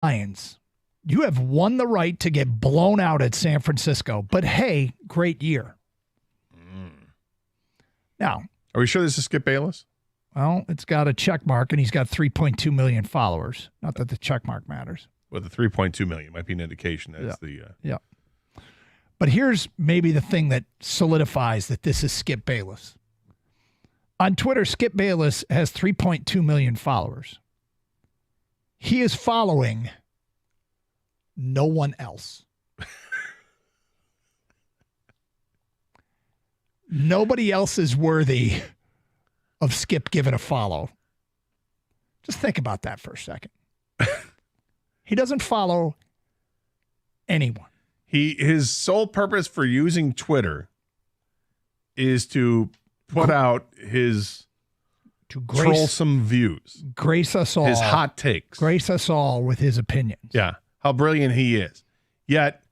Lions. You have won the right to get blown out at San Francisco, but hey, great year. Now, are we sure this is Skip Bayless? Well, it's got a check mark, and he's got 3.2 million followers. Not that the check mark matters. Well, the 3.2 million might be an indication that's Yeah. But here's maybe the thing that solidifies that this is Skip Bayless. On Twitter, Skip Bayless has 3.2 million followers. He is following no one else. Nobody else is worthy of Skip giving a follow. Just think about that for a second. He doesn't follow anyone. His sole purpose for using Twitter is to put out his trollsome views. Grace us all. His hot takes. Grace us all with his opinions. Yeah. How brilliant he is. Yet,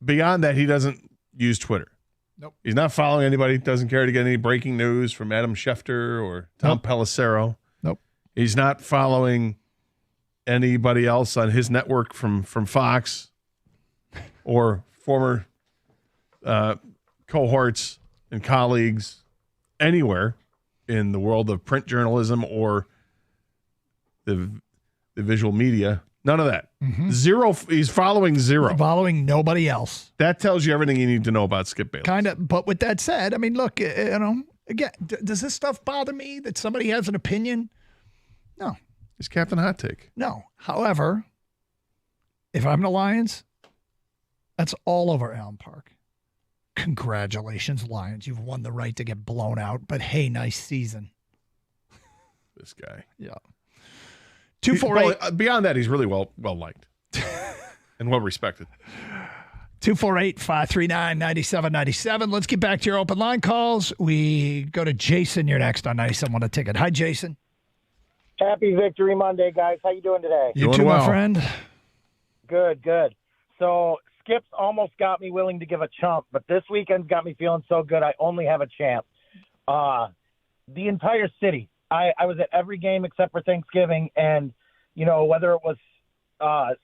beyond that, he doesn't use Twitter. Nope. He's not following anybody. Doesn't care to get any breaking news from Adam Schefter or Tom Pelissero. Nope. He's not following anybody else on his network from Fox or former cohorts and colleagues anywhere in the world of print journalism or the visual media. None of that. Mm-hmm. Zero. He's following zero. Following nobody else. That tells you everything you need to know about Skip Bayless. Kind of. But with that said, I mean, look, again, does this stuff bother me that somebody has an opinion? No. He's Captain Hot Take. No. However, if I'm the Lions, that's all over Allen Park. Congratulations, Lions. You've won the right to get blown out. But hey, nice season. This guy. Yeah. 248. Well, beyond that, he's really well liked and well respected. 248-539-9797. Let's get back to your open line calls. We go to Jason. You're next on 97 on a ticket. Hi, Jason. Happy Victory Monday, guys. How you doing today? You too, my friend. Good. So Skip's almost got me willing to give a chump, but this weekend's got me feeling so good I only have a chance. The entire city. I was at every game except for Thanksgiving, and, you know, whether it was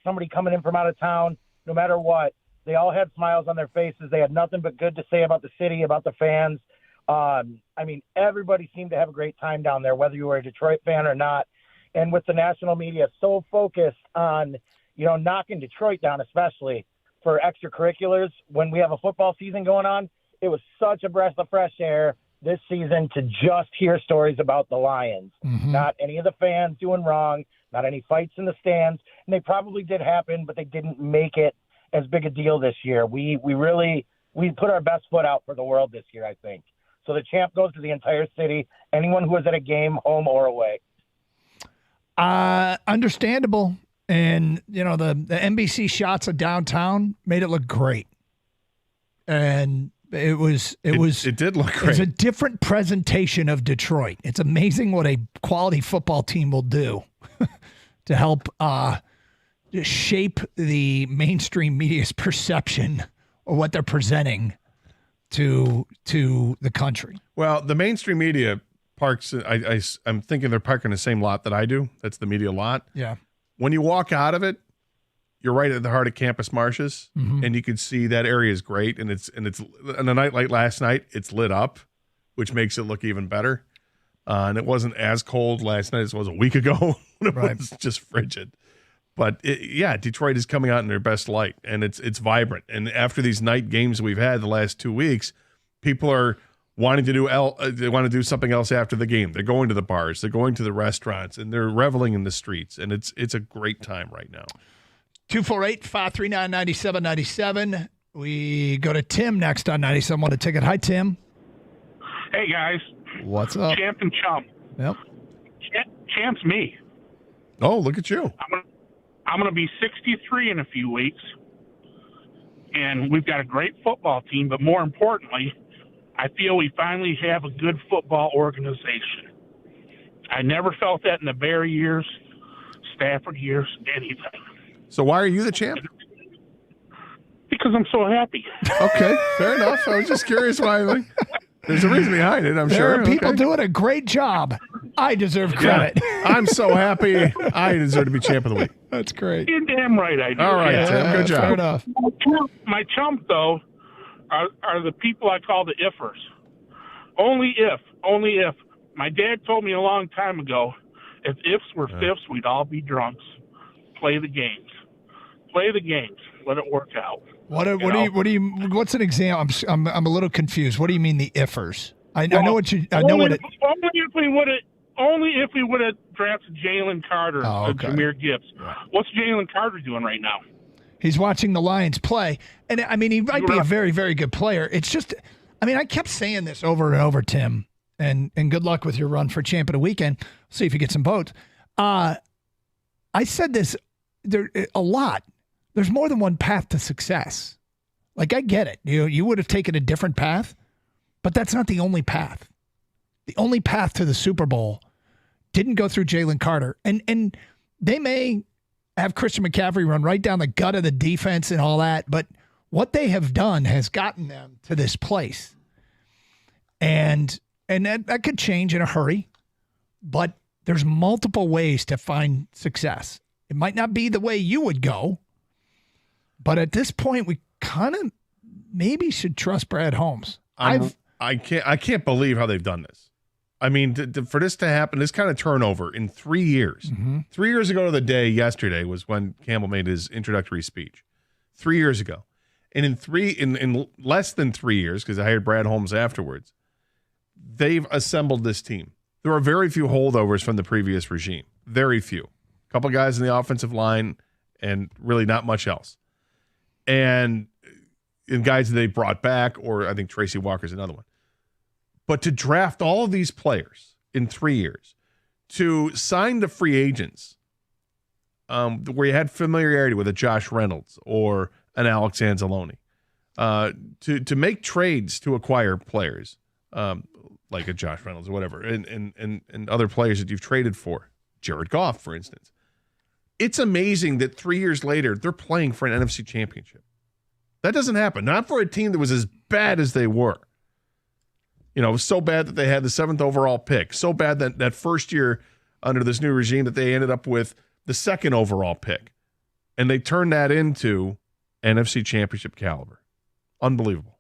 somebody coming in from out of town, no matter what, they all had smiles on their faces. They had nothing but good to say about the city, about the fans. I mean, everybody seemed to have a great time down there, whether you were a Detroit fan or not. And with the national media so focused on, you know, knocking Detroit down, especially for extracurriculars, when we have a football season going on, it was such a breath of fresh air this season to just hear stories about the Lions. Mm-hmm. Not any of the fans doing wrong, not any fights in the stands. And they probably did happen, but they didn't make it as big a deal this year. We put our best foot out for the world this year, I think. So the champ goes to the entire city, anyone who was at a game, home or away. Understandable. And, you know, the NBC shots of downtown made it look great. And it did look great. It's a different presentation of Detroit. It's amazing what a quality football team will do to help shape the mainstream media's perception of what they're presenting to the country. Well, the mainstream media parks, I'm thinking they're parking the same lot that I do. That's the media lot. Yeah. When you walk out of it, you're right at the heart of Campus Martius, and you can see that area is great. And it's on a night like last night, it's lit up, which makes it look even better. And it wasn't as cold last night as it was a week ago. It was just frigid. But Detroit is coming out in their best light, and it's vibrant. And after these night games we've had the last 2 weeks, people are wanting to they want to do something else after the game. They're going to the bars, they're going to the restaurants, and they're reveling in the streets. And it's a great time right now. 248-539-9797. We go to Tim next on 97 on a ticket. Hi, Tim. Hey, guys. What's up? Champ and chump. Yep. Champ's me. Oh, look at you. I'm going to be 63 in a few weeks, and we've got a great football team, but more importantly, I feel we finally have a good football organization. I never felt that in the Bear years, Stafford years, anything. So why are you the champ? Because I'm so happy. Okay, fair enough. I was just curious why. There's a reason behind it, I'm sure. There are people doing a great job. I deserve credit. Yeah. I'm so happy. I deserve to be champ of the week. That's great. You're damn right I do. All right, Tim. Good job. Fair enough. My chump, though, are the people I call the ifers. Only if. My dad told me a long time ago, if ifs were fifths, we'd all be drunks. Play the games. Let it work out. What's an example? I'm a little confused. What do you mean the ifers? I know what you. I know what it. Only if we would have drafted Jalen Carter or Jahmyr Gibbs. Right. What's Jalen Carter doing right now? He's watching the Lions play, and I mean he might be a very, very good player. It's just, I mean, I kept saying this over and over, Tim, and good luck with your run for champ of the weekend. See if you get some votes. I said this there a lot. There's more than one path to success. Like, I get it. You would have taken a different path, but that's not the only path. The only path to the Super Bowl didn't go through Jalen Carter. And they may have Christian McCaffrey run right down the gut of the defense and all that, but what they have done has gotten them to this place. And that could change in a hurry, but there's multiple ways to find success. It might not be the way you would go, but at this point, we kind of maybe should trust Brad Holmes. I can't believe how they've done this. I mean, for this to happen, this kind of turnover in 3 years. Mm-hmm. 3 years ago to the day yesterday was when Campbell made his introductory speech. 3 years ago. And in less than 3 years, because I hired Brad Holmes afterwards, they've assembled this team. There are very few holdovers from the previous regime. Very few. A couple guys in the offensive line and really not much else. And guys that they brought back, or I think Tracy Walker's another one. But to draft all of these players in 3 years, to sign the free agents, where you had familiarity with a Josh Reynolds or an Alex Anzalone, to make trades to acquire players, like a Josh Reynolds or whatever, and other players that you've traded for, Jared Goff, for instance. It's amazing that 3 years later, they're playing for an NFC championship. That doesn't happen. Not for a team that was as bad as they were. You know, so bad that they had the 7th overall pick. So bad that first year under this new regime that they ended up with the 2nd overall pick. And they turned that into NFC championship caliber. Unbelievable.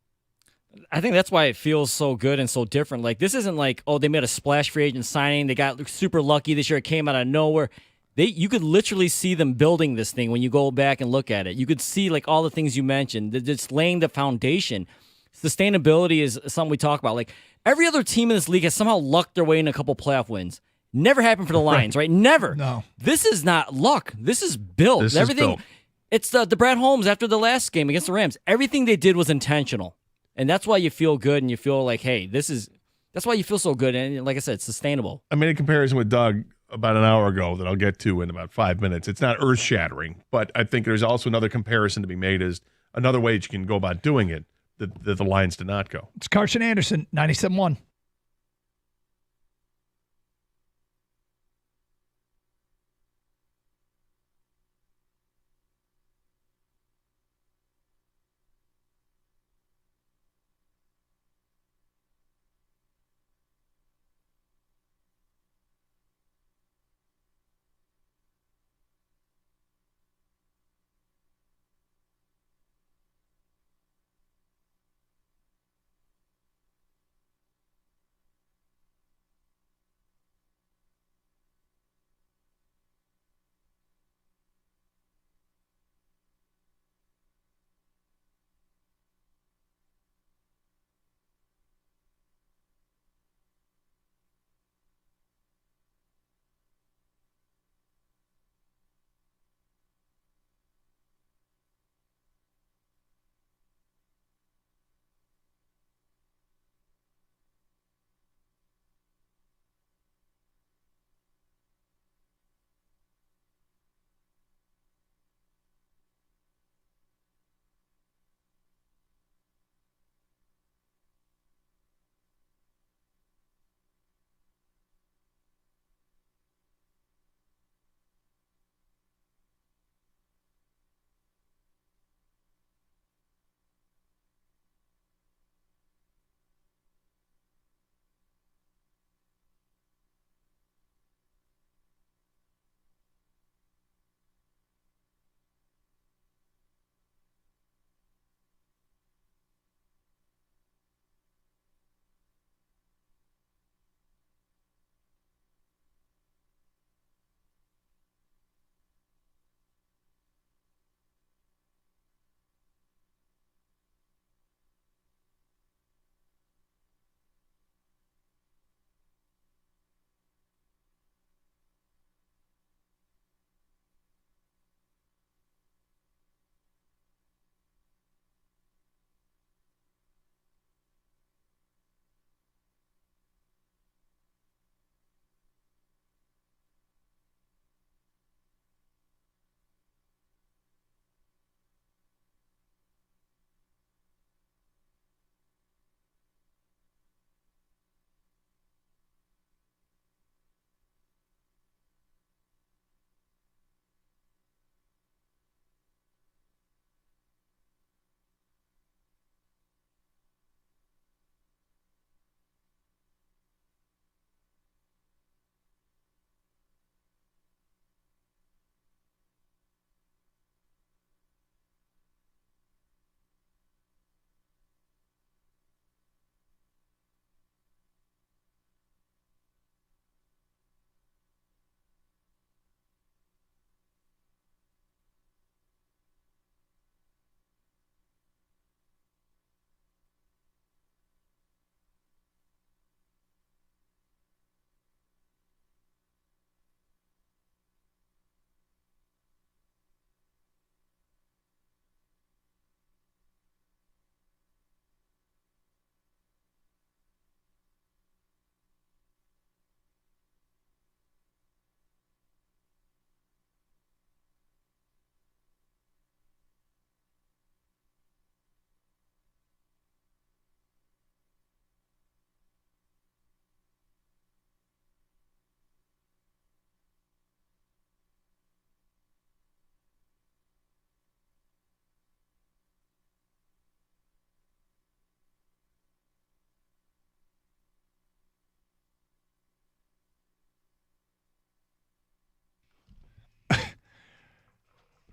I think that's why it feels so good and so different. Like, this isn't like, oh, they made a splash free agent signing. They got super lucky this year. It came out of nowhere. You could literally see them building this thing when you go back and look at it. You could see, like, all the things you mentioned. They're just laying the foundation. Sustainability is something we talk about. Like, every other team in this league has somehow lucked their way in a couple playoff wins. Never happened for the Lions, right? Never. No. This is not luck. This is built. This Everything. is built. It's the Brad Holmes after the last game against the Rams. Everything they did was intentional. And that's why you feel good and you feel like, hey, that's why you feel so good. And like I said, it's sustainable. I made a comparison with Doug about an hour ago that I'll get to in about 5 minutes. It's not earth-shattering, but I think there's also another comparison to be made as another way that you can go about doing it that the Lions did not go. It's Carson Anderson, 97.1.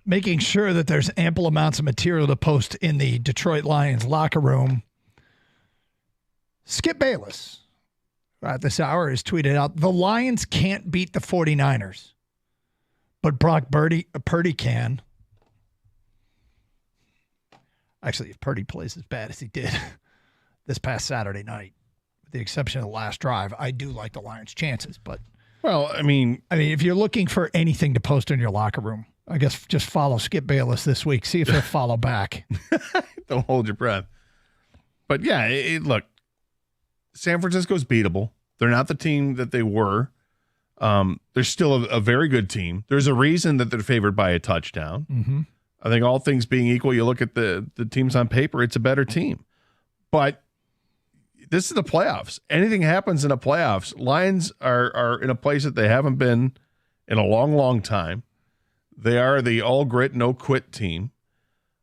making sure that there's ample amounts of material to post in the Detroit Lions locker room. Skip Bayless at this hour has tweeted out, the Lions can't beat the 49ers, but Brock Purdy can. Actually, if Purdy plays as bad as he did this past Saturday night, with the exception of the last drive, I do like the Lions' chances. But well, I mean, if you're looking for anything to post in your locker room, I guess just follow Skip Bayless this week. See if they'll follow back. Don't hold your breath. But yeah, look, San Francisco's beatable. They're not the team that they were. They're still a very good team. There's a reason that they're favored by a touchdown. Mm-hmm. I think all things being equal, you look at the teams on paper, it's a better team. But this is the playoffs. Anything happens in the playoffs. Lions are in a place that they haven't been in a long, long time. They are the all grit, no quit team.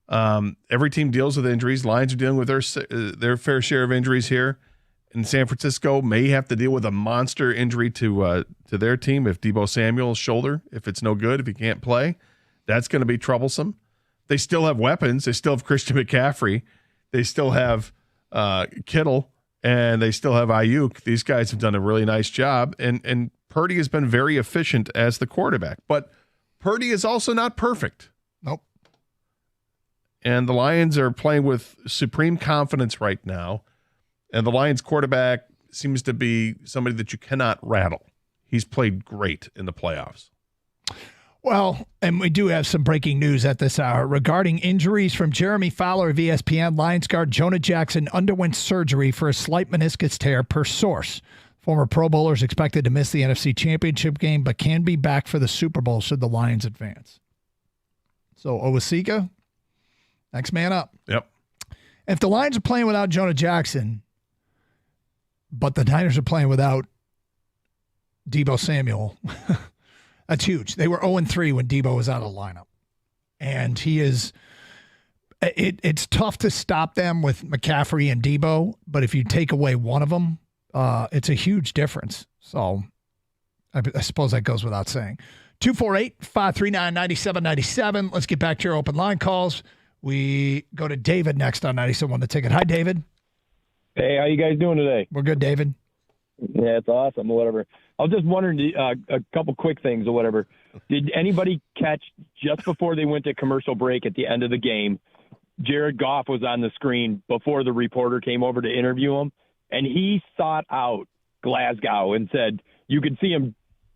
Every team deals with injuries. Lions are dealing with their fair share of injuries here. And San Francisco may have to deal with a monster injury to their team if Deebo Samuel's shoulder, if it's no good, if he can't play, that's going to be troublesome. They still have weapons. They still have Christian McCaffrey. They still have Kittle, and they still have Ayuk. These guys have done a really nice job, and Purdy has been very efficient as the quarterback. But Purdy is also not perfect. Nope. And the Lions are playing with supreme confidence right now. And the Lions quarterback seems to be somebody that you cannot rattle. He's played great in the playoffs. Well, and we do have some breaking news at this hour regarding injuries from Jeremy Fowler of ESPN. Lions guard Jonah Jackson underwent surgery for a slight meniscus tear per source. Former Pro Bowler is expected to miss the NFC Championship game, but can be back for the Super Bowl should the Lions advance. So Owasika, next man up. Yep. If the Lions are playing without Jonah Jackson, but the Niners are playing without Deebo Samuel, that's huge. They were 0-3 when Deebo was out of the lineup. And he is it's tough to stop them with McCaffrey and Deebo, but if you take away one of them, it's a huge difference. So I suppose that goes without saying. 248-539-9797. Let's get back to your open line calls. We go to David next on 97.1 The Ticket. Hi, David. Hey, how you guys doing today? We're good, David. Yeah, it's awesome, whatever. I was just wondering a couple quick things or whatever. Did anybody catch just before they went to commercial break at the end of the game, Jared Goff was on the screen before the reporter came over to interview him, and he sought out Glasgow and said, you could see him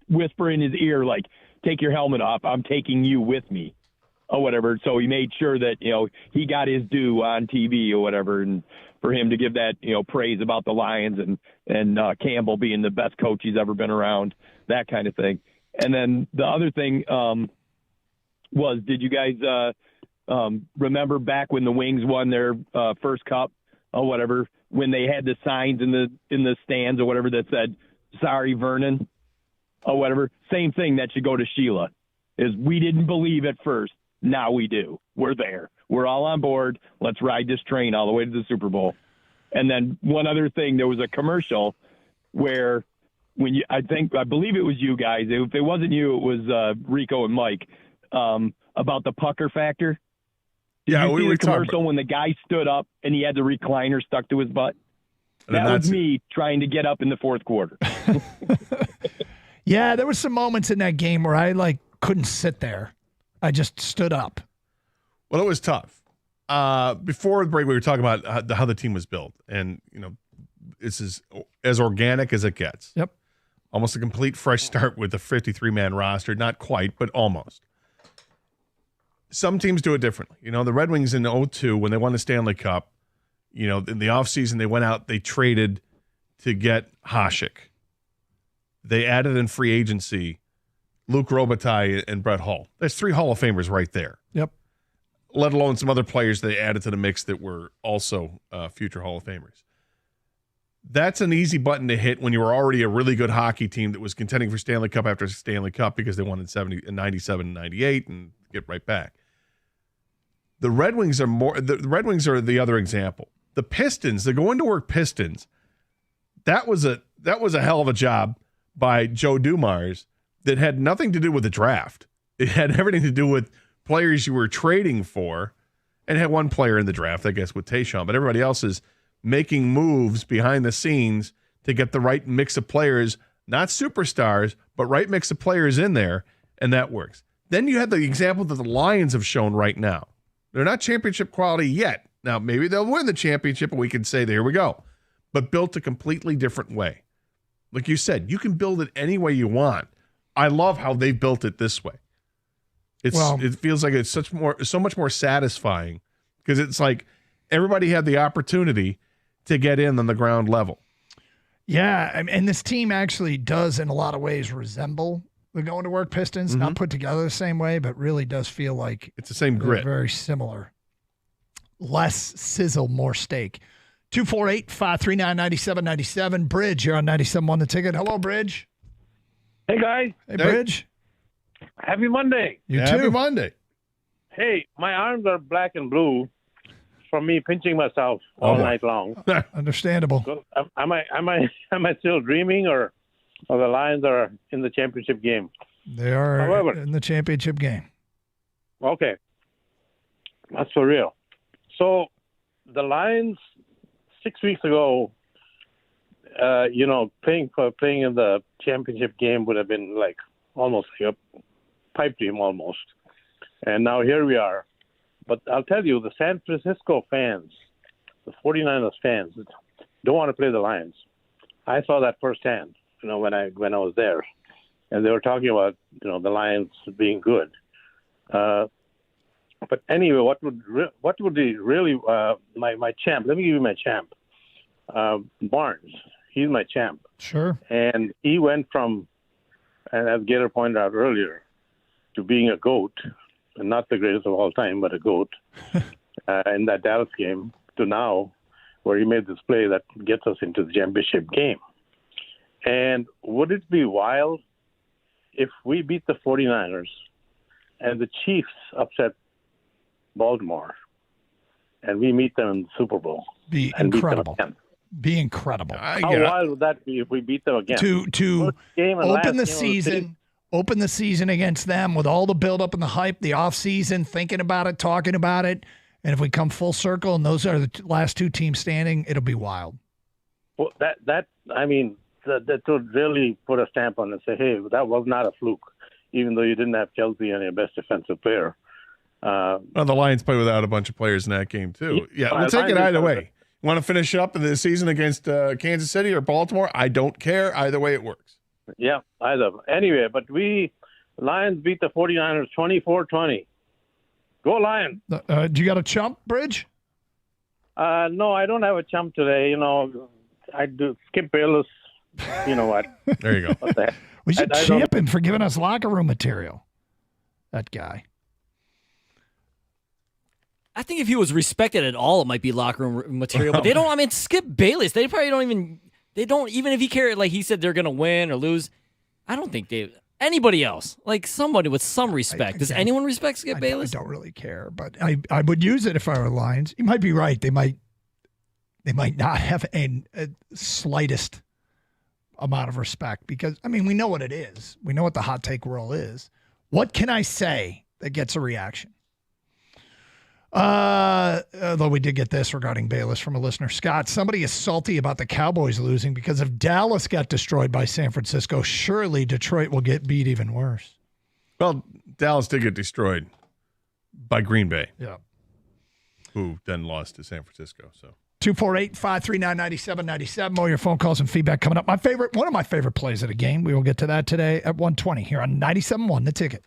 whisper in his ear, like, take your helmet off, I'm taking you with me, or whatever. So he made sure that, he got his due on TV or whatever, and for him to give that, praise about the Lions and Campbell being the best coach he's ever been around, that kind of thing. And then the other thing was, did you guys remember back when the Wings won their first cup or whatever, when they had the signs in the stands or whatever that said, sorry, Vernon, or whatever? Same thing that should go to Sheila, is we didn't believe at first. Now we do. We're there. We're all on board. Let's ride this train all the way to the Super Bowl. And then one other thing, there was a commercial where I believe it was you guys. If it wasn't you, it was Rico and Mike, about the pucker factor. Yeah, we were commercial when the guy stood up and he had the recliner stuck to his butt. That was me trying to get up in the fourth quarter. Yeah, there were some moments in that game where I couldn't sit there. I just stood up. Well, it was tough. Before the break, we were talking about how the team was built, and this is as organic as it gets. Yep, almost a complete fresh start with a 53-man roster. Not quite, but almost. Some teams do it differently. The Red Wings in 2002, when they won the Stanley Cup, in the offseason, they went out, they traded to get Hasek. They added in free agency Luc Robitaille and Brett Hull. There's 3 Hall of Famers right there. Yep. Let alone some other players they added to the mix that were also future Hall of Famers. That's an easy button to hit when you were already a really good hockey team that was contending for Stanley Cup after Stanley Cup because they won in 97 and 98 and get right back. The Red Wings are the other example. The Pistons, the going to work Pistons, that was a hell of a job by Joe Dumars that had nothing to do with the draft. It had everything to do with players you were trading for, and had one player in the draft, I guess, with Tayshaun, but everybody else is making moves behind the scenes to get the right mix of players, not superstars, but right mix of players in there, and that works. Then you have the example that the Lions have shown right now. They're not championship quality yet. Now, maybe they'll win the championship, and we can say, there we go. But built a completely different way. Like you said, you can build it any way you want. I love how they built it this way. It feels like it's so much more satisfying because it's like everybody had the opportunity to get in on the ground level. Yeah, and this team actually does in a lot of ways resemble the Going to Work Pistons, not put together the same way, but really does feel like it's the same grit. Very similar. Less sizzle, more steak. 248-539-9797. Bridge, you're on 97.1 The Ticket. Hello, Bridge. Hey, guys. Hey, Bridge. Happy Monday. You too. Happy Monday. Hey, my arms are black and blue from me pinching myself all night long. Understandable. So, am I still dreaming, or the Lions are in the championship game? They are in the championship game. Okay. That's for real. So the Lions 6 weeks ago, playing in the championship game would have been like almost like a pipe dream almost. And now here we are. But I'll tell you, the San Francisco fans, the 49ers fans, don't want to play the Lions. I saw that firsthand, when I was there. And they were talking about, the Lions being good. But anyway, what would be really my champ? Let me give you my champ, Barnes. He's my champ. Sure. And he went from, and as Gator pointed out earlier, to being a GOAT, and not the greatest of all time, but a GOAT, in that Dallas game, to now where he made this play that gets us into the championship game. And would it be wild if we beat the 49ers and the Chiefs upset Baltimore and we meet them in the Super Bowl? Be incredible. Be incredible. How wild would that be if we beat them again? To open the season against them with all the buildup and the hype, the offseason, thinking about it, talking about it, and if we come full circle and those are the last two teams standing, it'll be wild. Well, that would really put a stamp on it and say, hey, that was not a fluke, even though you didn't have Kelsey and your best defensive player. The Lions play without a bunch of players in that game, too. Yeah, we'll take it either way. You want to finish up the season against Kansas City or Baltimore? I don't care. Either way, it works. Yeah, either. Anyway, but Lions beat the 49ers 24-20. Go Lions. Do you got a chump, Bridge? No, I don't have a chump today. I do Skip Bayless. You know what? There you go. What the heck? We should champ him for giving us locker room material. That guy. I think if he was respected at all, it might be locker room material. But they don't. I mean, Skip Bayless. They probably don't even. They don't even if he cared. Like he said, they're going to win or lose. I don't think anybody else. Like somebody with some respect. Does anyone respect Skip Bayless? I don't really care, but I would use it if I were Lions. You might be right. They might not have a slightest amount of respect because we know what it is. We know what the hot take rule is. What can I say that gets a reaction? Though we did get this regarding Bayless from a listener. Scott, somebody is salty about the Cowboys losing because if Dallas got destroyed by San Francisco, surely Detroit will get beat even worse. Well, Dallas did get destroyed by Green Bay. Yeah. Who then lost to San Francisco. So 248-539-9797. More your phone calls and feedback coming up. One of my favorite plays of the game. We will get to that today at 1:20 here on 97.1 The Ticket.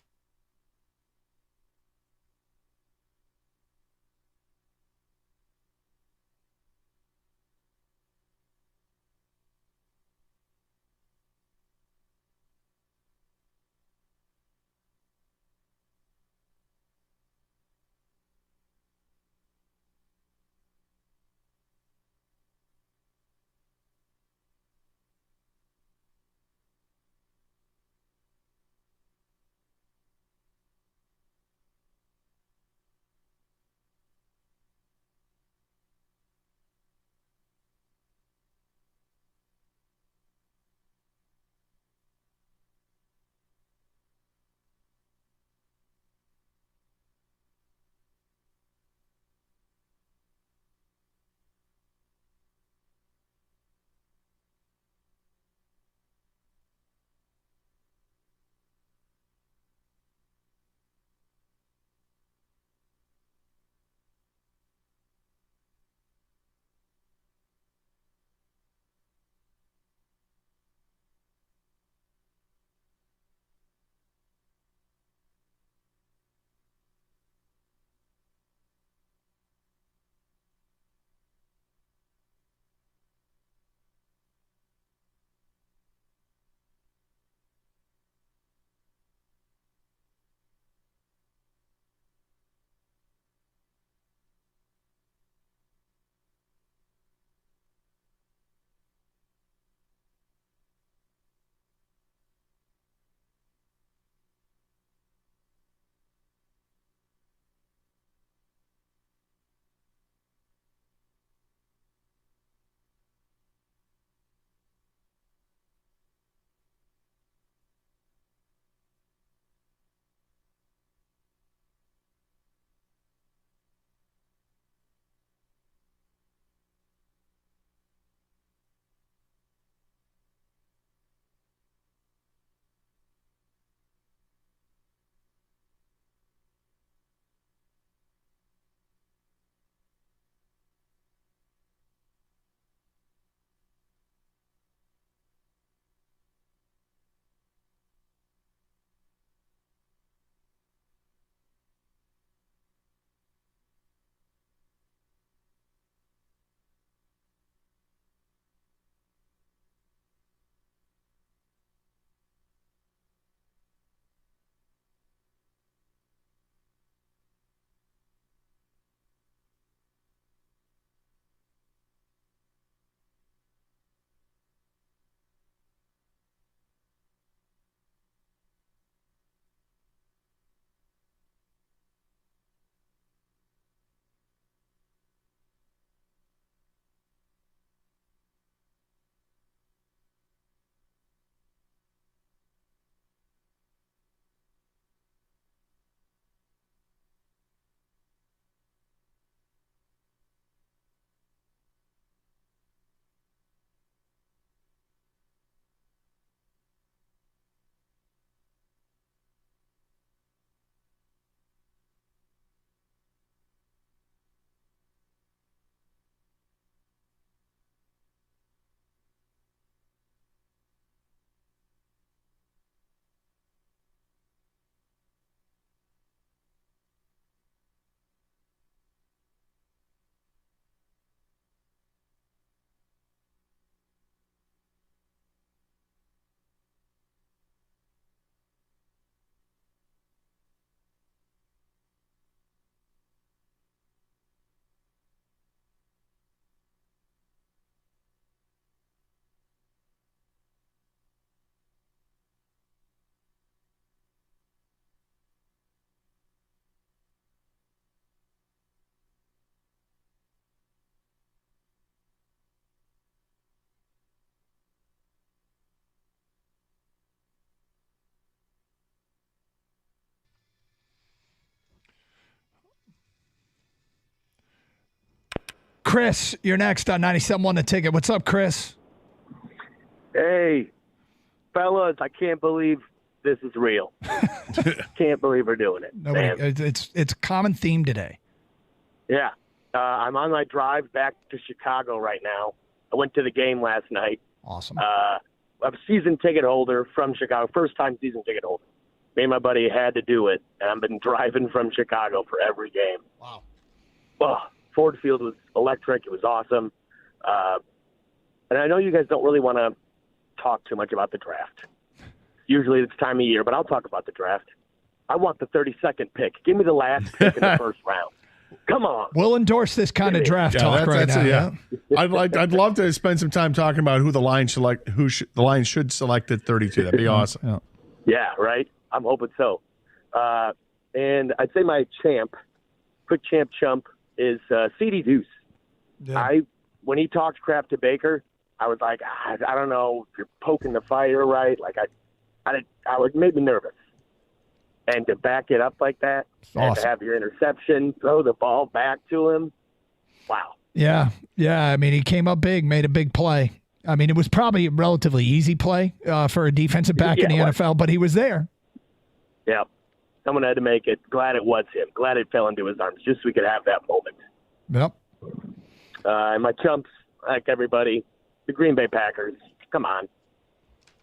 Chris. You're next on 97.1 The Ticket. What's up, Chris? Hey, fellas, I can't believe this is real. Can't believe we're doing it. It's a common theme today. Yeah. I'm on my drive back to Chicago right now. I went to the game last night. Awesome. I'm a season ticket holder from Chicago, first-time season ticket holder. Me and my buddy had to do it, and I've been driving from Chicago for every game. Wow. Oh, Ford Field was electric. It was awesome. And I know you guys don't really want to talk too much about the draft. Usually it's time of year, but I'll talk about the draft. I want the 32nd pick. Give me the last pick in the first round. Come on. We'll endorse this kind of draft talk right now. Yeah. I'd love to spend some time talking about who the Lions select, the Lions should select at 32. That'd be awesome. Yeah, right. I'm hoping so. And I'd say my quick chump is C.D. Deuce. Yeah. When he talked crap to Baker, I was like, I don't know if you're poking the fire right. Like it made me nervous. And to back it up like that, and to have your interception, throw the ball back to him, wow. Yeah. I mean, he came up big, made a big play. I mean, it was probably a relatively easy play for a defensive back in the NFL, but he was there. Yeah. Someone had to make it. Glad it was him. Glad it fell into his arms just so we could have that moment. Yep. And my chumps, like everybody, the Green Bay Packers. Come on.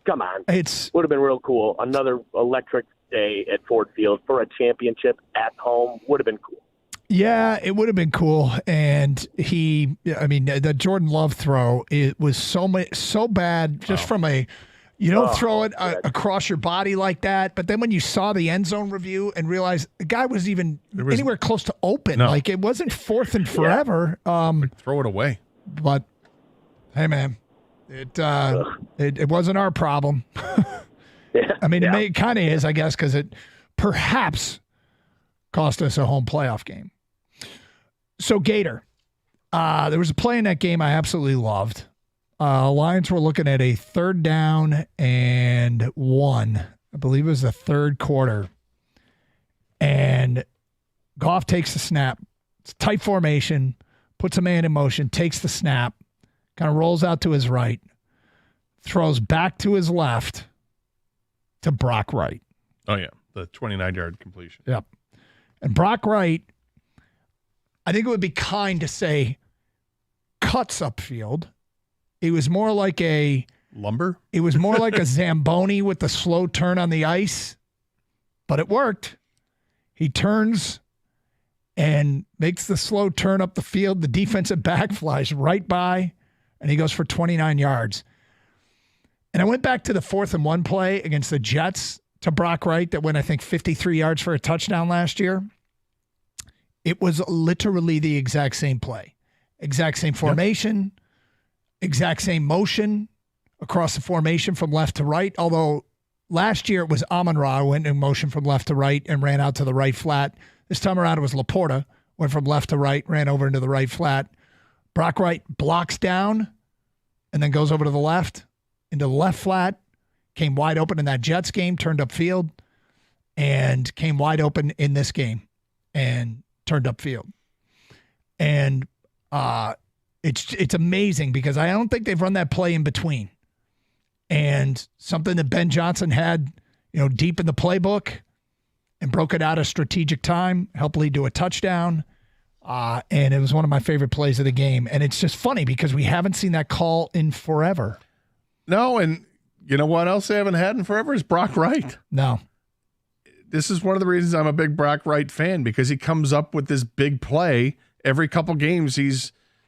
Would have been real cool. Another electric day at Ford Field for a championship at home would have been cool. Yeah, it would have been cool. And the Jordan Love throw, it was so bad just from you don't throw it across your body like that. But then when you saw the end zone review and realized the guy was anywhere close to open, like it wasn't fourth and forever. Throw it away. But hey, man, it wasn't our problem. I mean, it kind of is, I guess, because it perhaps cost us a home playoff game. So, Gator, there was a play in that game I absolutely loved. Lions were looking at a 3rd down and 1. I believe it was the third quarter. And Goff takes the snap. It's a tight formation, puts a man in motion, takes the snap, kind of rolls out to his right, throws back to his left to Brock Wright. Oh, yeah. The 29-yard completion. Yep. And Brock Wright, I think it would be kind to say cuts upfield. It was more like a lumber. It was more like a Zamboni with the slow turn on the ice, but it worked. He turns and makes the slow turn up the field. The defensive back flies right by, and he goes for 29 yards. And I went back to the 4th and 1 play against the Jets to Brock Wright that went, I think, 53 yards for a touchdown last year. It was literally the exact same play, exact same formation, exact same motion across the formation from left to right. Although last year it was Amon-Ra who went in motion from left to right and ran out to the right flat. This time around it was Laporta, went from left to right, ran over into the right flat. Brock Wright blocks down and then goes over to the left, into the left flat, came wide open in that Jets game, turned upfield, and came wide open in this game and turned upfield. And it's amazing because I don't think they've run that play in between. And something that Ben Johnson had, deep in the playbook and broke it out a strategic time, helped lead to a touchdown. And it was one of my favorite plays of the game. And it's just funny because we haven't seen that call in forever. No, and you know what else they haven't had in forever is Brock Wright. No. This is one of the reasons I'm a big Brock Wright fan, because he comes up with this big play. Every couple games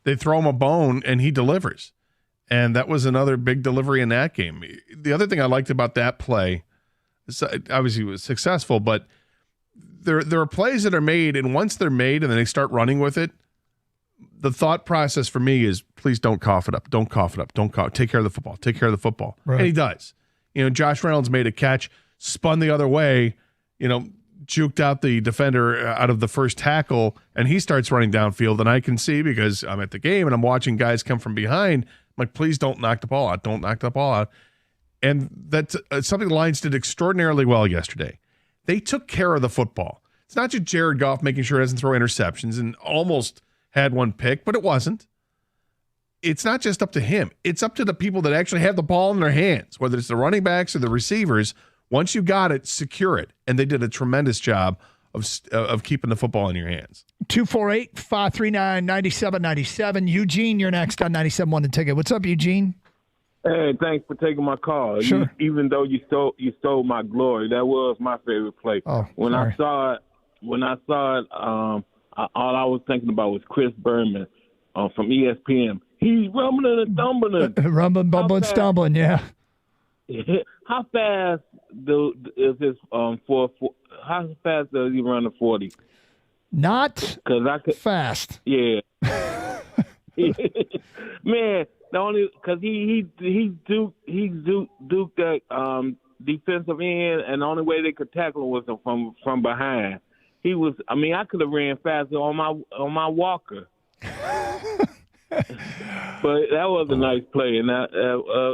they throw him a bone and he delivers. And that was another big delivery in that game. The other thing I liked about that play, obviously it was successful, but there are plays that are made, and once they're made and then they start running with it, the thought process for me is, please don't cough it up. Don't cough it up. Don't cough. Take care of the football. Take care of the football. Right. And he does. Josh Reynolds made a catch, spun the other way, juked out the defender out of the first tackle, and he starts running downfield. And I can see, because I'm at the game and I'm watching guys come from behind, I'm like, please don't knock the ball out. Don't knock the ball out. And that's something the Lions did extraordinarily well yesterday. They took care of the football. It's not just Jared Goff making sure he doesn't throw interceptions and almost had one pick, but it wasn't. it's not just up to him. It's up to the people that actually have the ball in their hands, whether it's the running backs or the receivers. Once you got it, secure it. And they did a tremendous job of keeping the football in your hands. 248-539-9797. Eugene, you're next on 97.1 The Ticket. What's up, Eugene? Hey, thanks for taking my call. Sure. Even though you stole my glory, that was my favorite play. Oh, when sorry. I saw it, all I was thinking about was Chris Berman from ESPN. He's rumbling and tumbling. Rumbling, bumbling, stumbling, yeah. How fast is this how fast does he run the 40? Not fast. Yeah. Man, the only because he duked that defensive end, and the only way they could tackle him was from behind. He was. I mean, I could have ran faster on my walker. But that was a nice play, and that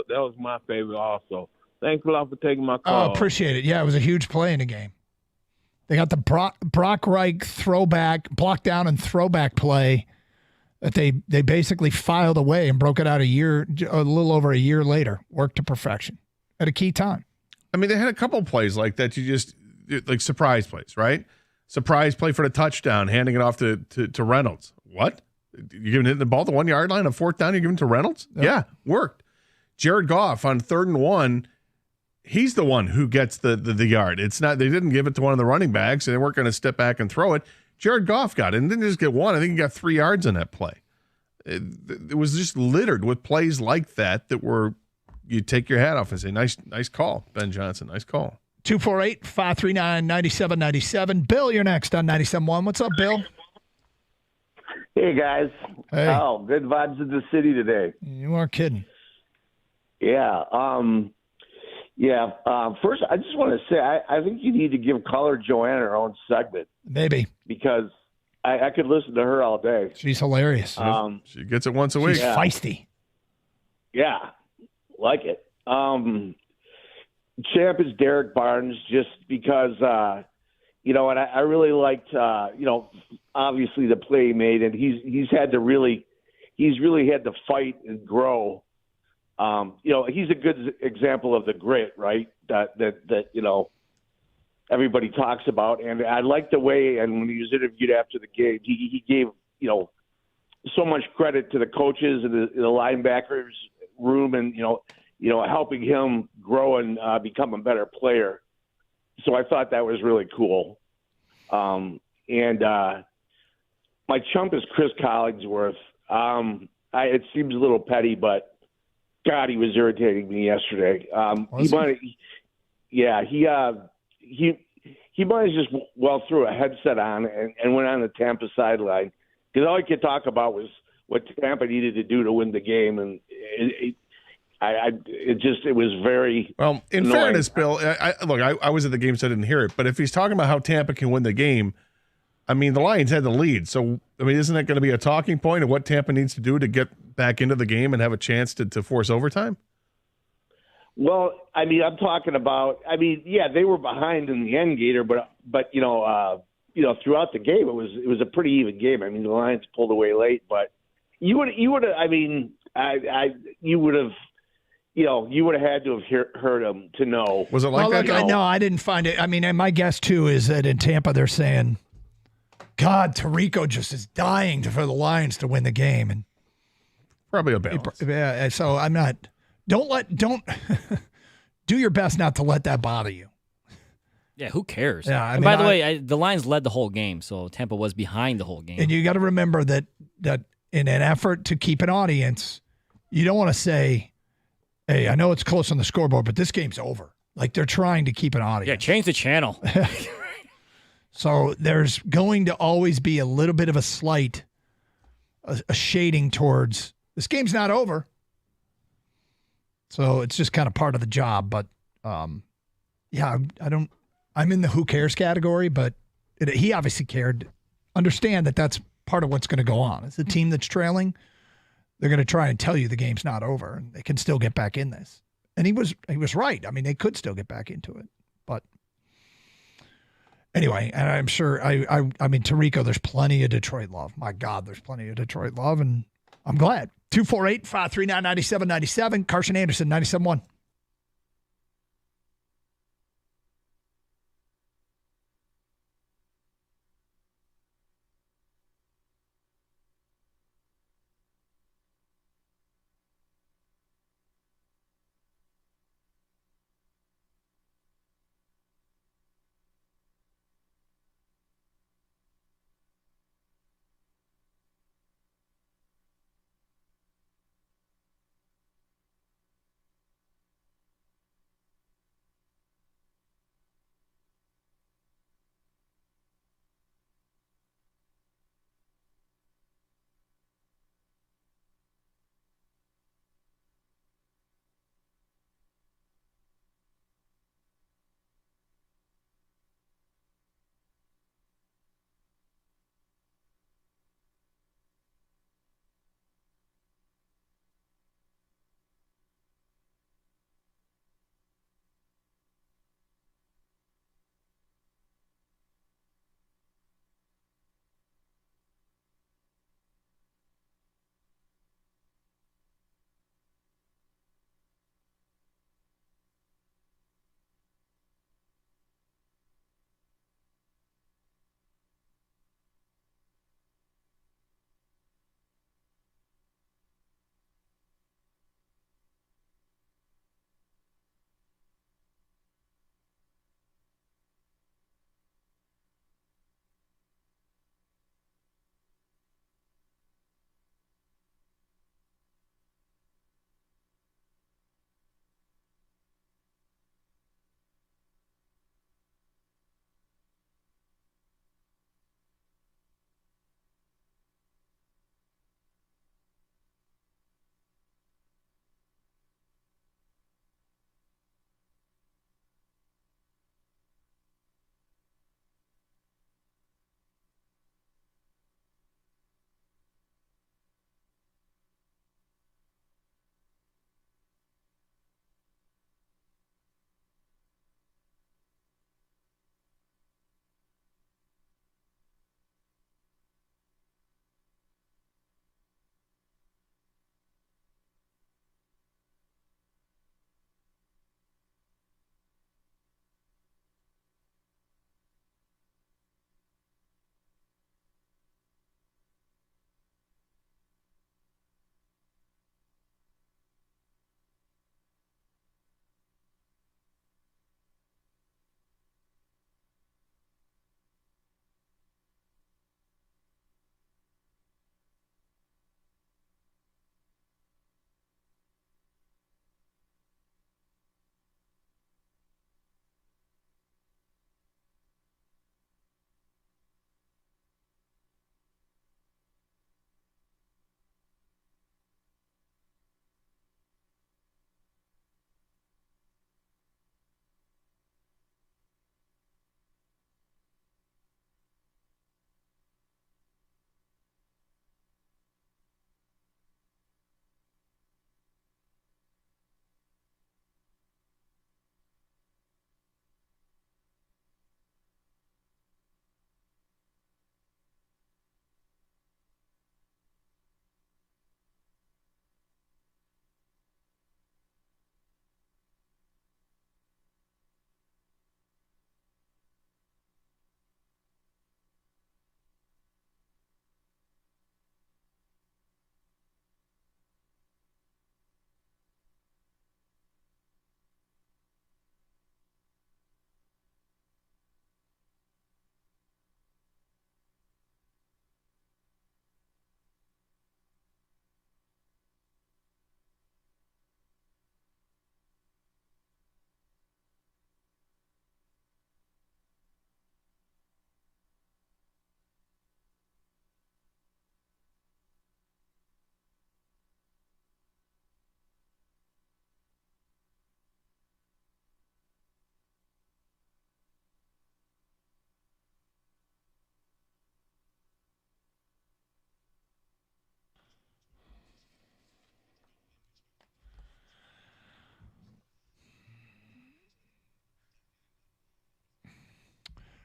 was my favorite also. Thanks a lot for taking my call. Oh, appreciate it. Yeah, it was a huge play in the game. They got the Brock Reich throwback, block down and throwback play that they basically filed away and broke it out a little over a year later. Worked to perfection at a key time. I mean, they had a couple plays like that. Like surprise plays, right? Surprise play for the touchdown, handing it off to Reynolds. What? You're giving it the ball at the 1 yard line on fourth down, you're giving it to Reynolds? Yep. Yeah, worked. Jared Goff on 3rd and 1, he's the one who gets the yard. It's not, they didn't give it to one of the running backs, and they weren't going to step back and throw it. Jared Goff got it, and didn't just get one. I think he got 3 yards on that play. It was just littered with plays like that were, you take your hat off and say, nice call, Ben Johnson, nice call. 248-539-9797. Bill, you're next on 97.1. What's up, Bill? Hey, guys. Hey. Oh, good vibes in the city today. You aren't kidding. Yeah. First, I just want to say I think you need to give Caller Joanna her own segment. Maybe. Because I could listen to her all day. She's hilarious. She gets it once a week. She's feisty. Yeah. Like it. Champ is Derek Barnes just because, and I really liked, obviously the play he made, and he's really had to fight and grow. He's a good example of the grit, right? That everybody talks about. And I like the way, and when he was interviewed after the game, he gave, so much credit to the coaches and the linebackers room and, helping him grow and become a better player. So I thought that was really cool. My chump is Chris Collingsworth. It seems a little petty, but God, he was irritating me yesterday. He might have just threw a headset on and went on the Tampa sideline because all he could talk about was what Tampa needed to do to win the game, and it was very well. In annoying. Fairness, Bill, I was at the game, so I didn't hear it. But if he's talking about how Tampa can win the game, I mean, the Lions had the lead. So, I mean, isn't that going to be a talking point of what Tampa needs to do to get back into the game and have a chance to force overtime? Well, I mean, I'm talking about. I mean, yeah, they were behind in the end, Gator, but throughout the game, it was a pretty even game. I mean, the Lions pulled away late, but you would have. I mean, you would have had to have heard him to know. Was it like that? No, I didn't find it. I mean, and my guess too is that in Tampa they're saying, God, Tirico just is dying for the Lions to win the game, and probably a balance. Yeah, so I'm not. Don't do your best not to let that bother you. Yeah, who cares? Yeah, and by the way, the Lions led the whole game, so Tampa was behind the whole game. And you got to remember that in an effort to keep an audience, you don't want to say, hey, I know it's close on the scoreboard, but this game's over. Like, they're trying to keep an audience. Yeah, change the channel. So there's going to always be a little bit of a slight, a shading towards, this game's not over. So it's just kind of part of the job. But, I'm in the who cares category, but he obviously cared. Understand that that's part of what's going to go on. It's a team that's trailing. They're going to try and tell you the game's not over, and they can still get back in this. And he was right. I mean, they could still get back into it. But anyway, and I'm sure, I mean, Tirico, there's plenty of Detroit love. My God, there's plenty of Detroit love. And I'm glad. 248-539-9797. Carson Anderson, 97.1.